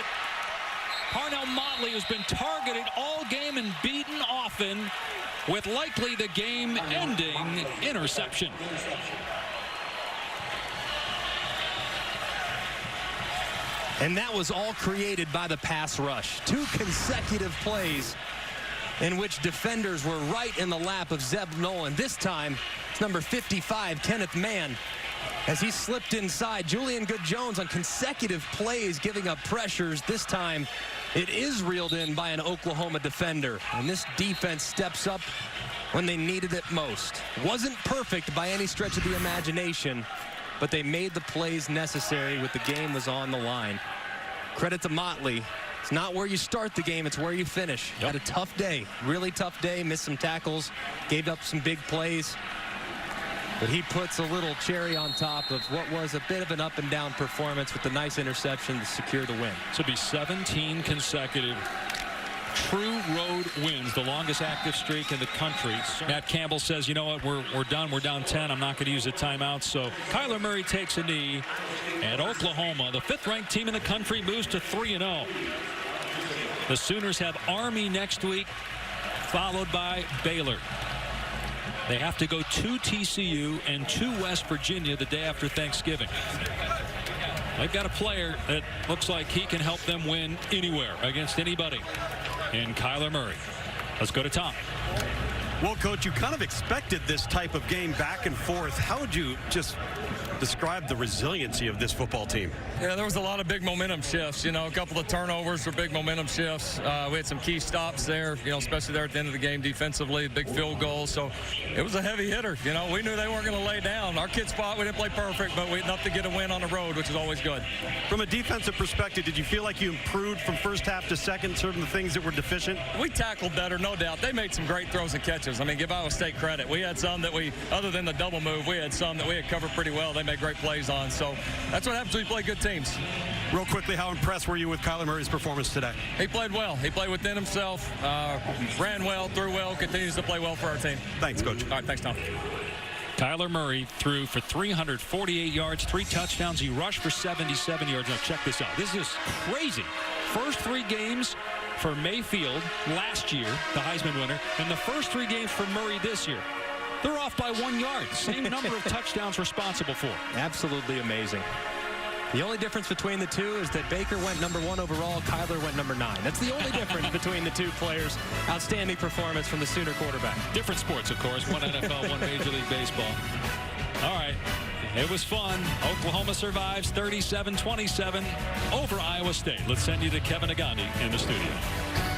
Parnell Motley, who's been targeted all game and beaten often, with likely the game-ending interception. And that was all created by the pass rush. 2 consecutive plays in which defenders were right in the lap of Zeb Nolan. This time, it's number 55, Kenneth Mann, as he slipped inside. Julian Good-Jones on consecutive plays giving up pressures. This time, it is reeled in by an Oklahoma defender. And this defense steps up when they needed it most. Wasn't perfect by any stretch of the imagination, but they made the plays necessary with the game was on the line. Credit to Motley. It's not where you start the game, it's where you finish. Yep. Had a tough day, really tough day, missed some tackles, gave up some big plays. But he puts a little cherry on top of what was a bit of an up and down performance with the nice interception to secure the win. This will be 17 consecutive true road wins, the longest active streak in the country. Matt Campbell says, you know what, we're done. We're down 10. I'm not going to use a timeout. So Kyler Murray takes a knee, and Oklahoma, the 5th-ranked team in the country, moves to 3-0. The Sooners have Army next week, followed by Baylor. They have to go to TCU and to West Virginia the day after Thanksgiving. They've got a player that looks like he can help them win anywhere against anybody. And Kyler Murray. Let's go to Tom. Well, Coach, you kind of expected this type of game back and forth. How would you just describe the resiliency of this football team? Yeah, there was a lot of big momentum shifts. You know, a couple of turnovers were big momentum shifts. We had some key stops there, you know, especially there at the end of the game defensively, big field goals. So it was a heavy hitter. You know, we knew they weren't going to lay down. Our kids fought. We didn't play perfect, but we had enough to get a win on the road, which is always good. From a defensive perspective, did you feel like you improved from first half to second, certain things that were deficient? We tackled better, no doubt. They made some great throws and catches. I mean, give Iowa State credit. We had some that other than the double move, we had some that we had covered pretty well. They made great plays on. So that's what happens when you play good teams. Real quickly, how impressed were you with Kyler Murray's performance today? He played well. He played within himself, ran well, threw well, continues to play well for our team. Thanks, Coach. All right, thanks, Tom. Kyler Murray threw for 348 yards, 3 touchdowns. He rushed for 77 yards. Now check this out. This is crazy. First 3 games for Mayfield last year, the Heisman winner, and the first 3 games for Murray this year. They're off by 1 yard. Same number of touchdowns responsible for. Absolutely amazing. The only difference between the two is that Baker went number 1 overall, Kyler went number 9. That's the only difference between the two players. Outstanding performance from the Sooner quarterback. Different sports, of course. One NFL, one Major League Baseball. All right. It was fun. Oklahoma survives 37-27 over Iowa State. Let's send you to Kevin Agandi in the studio.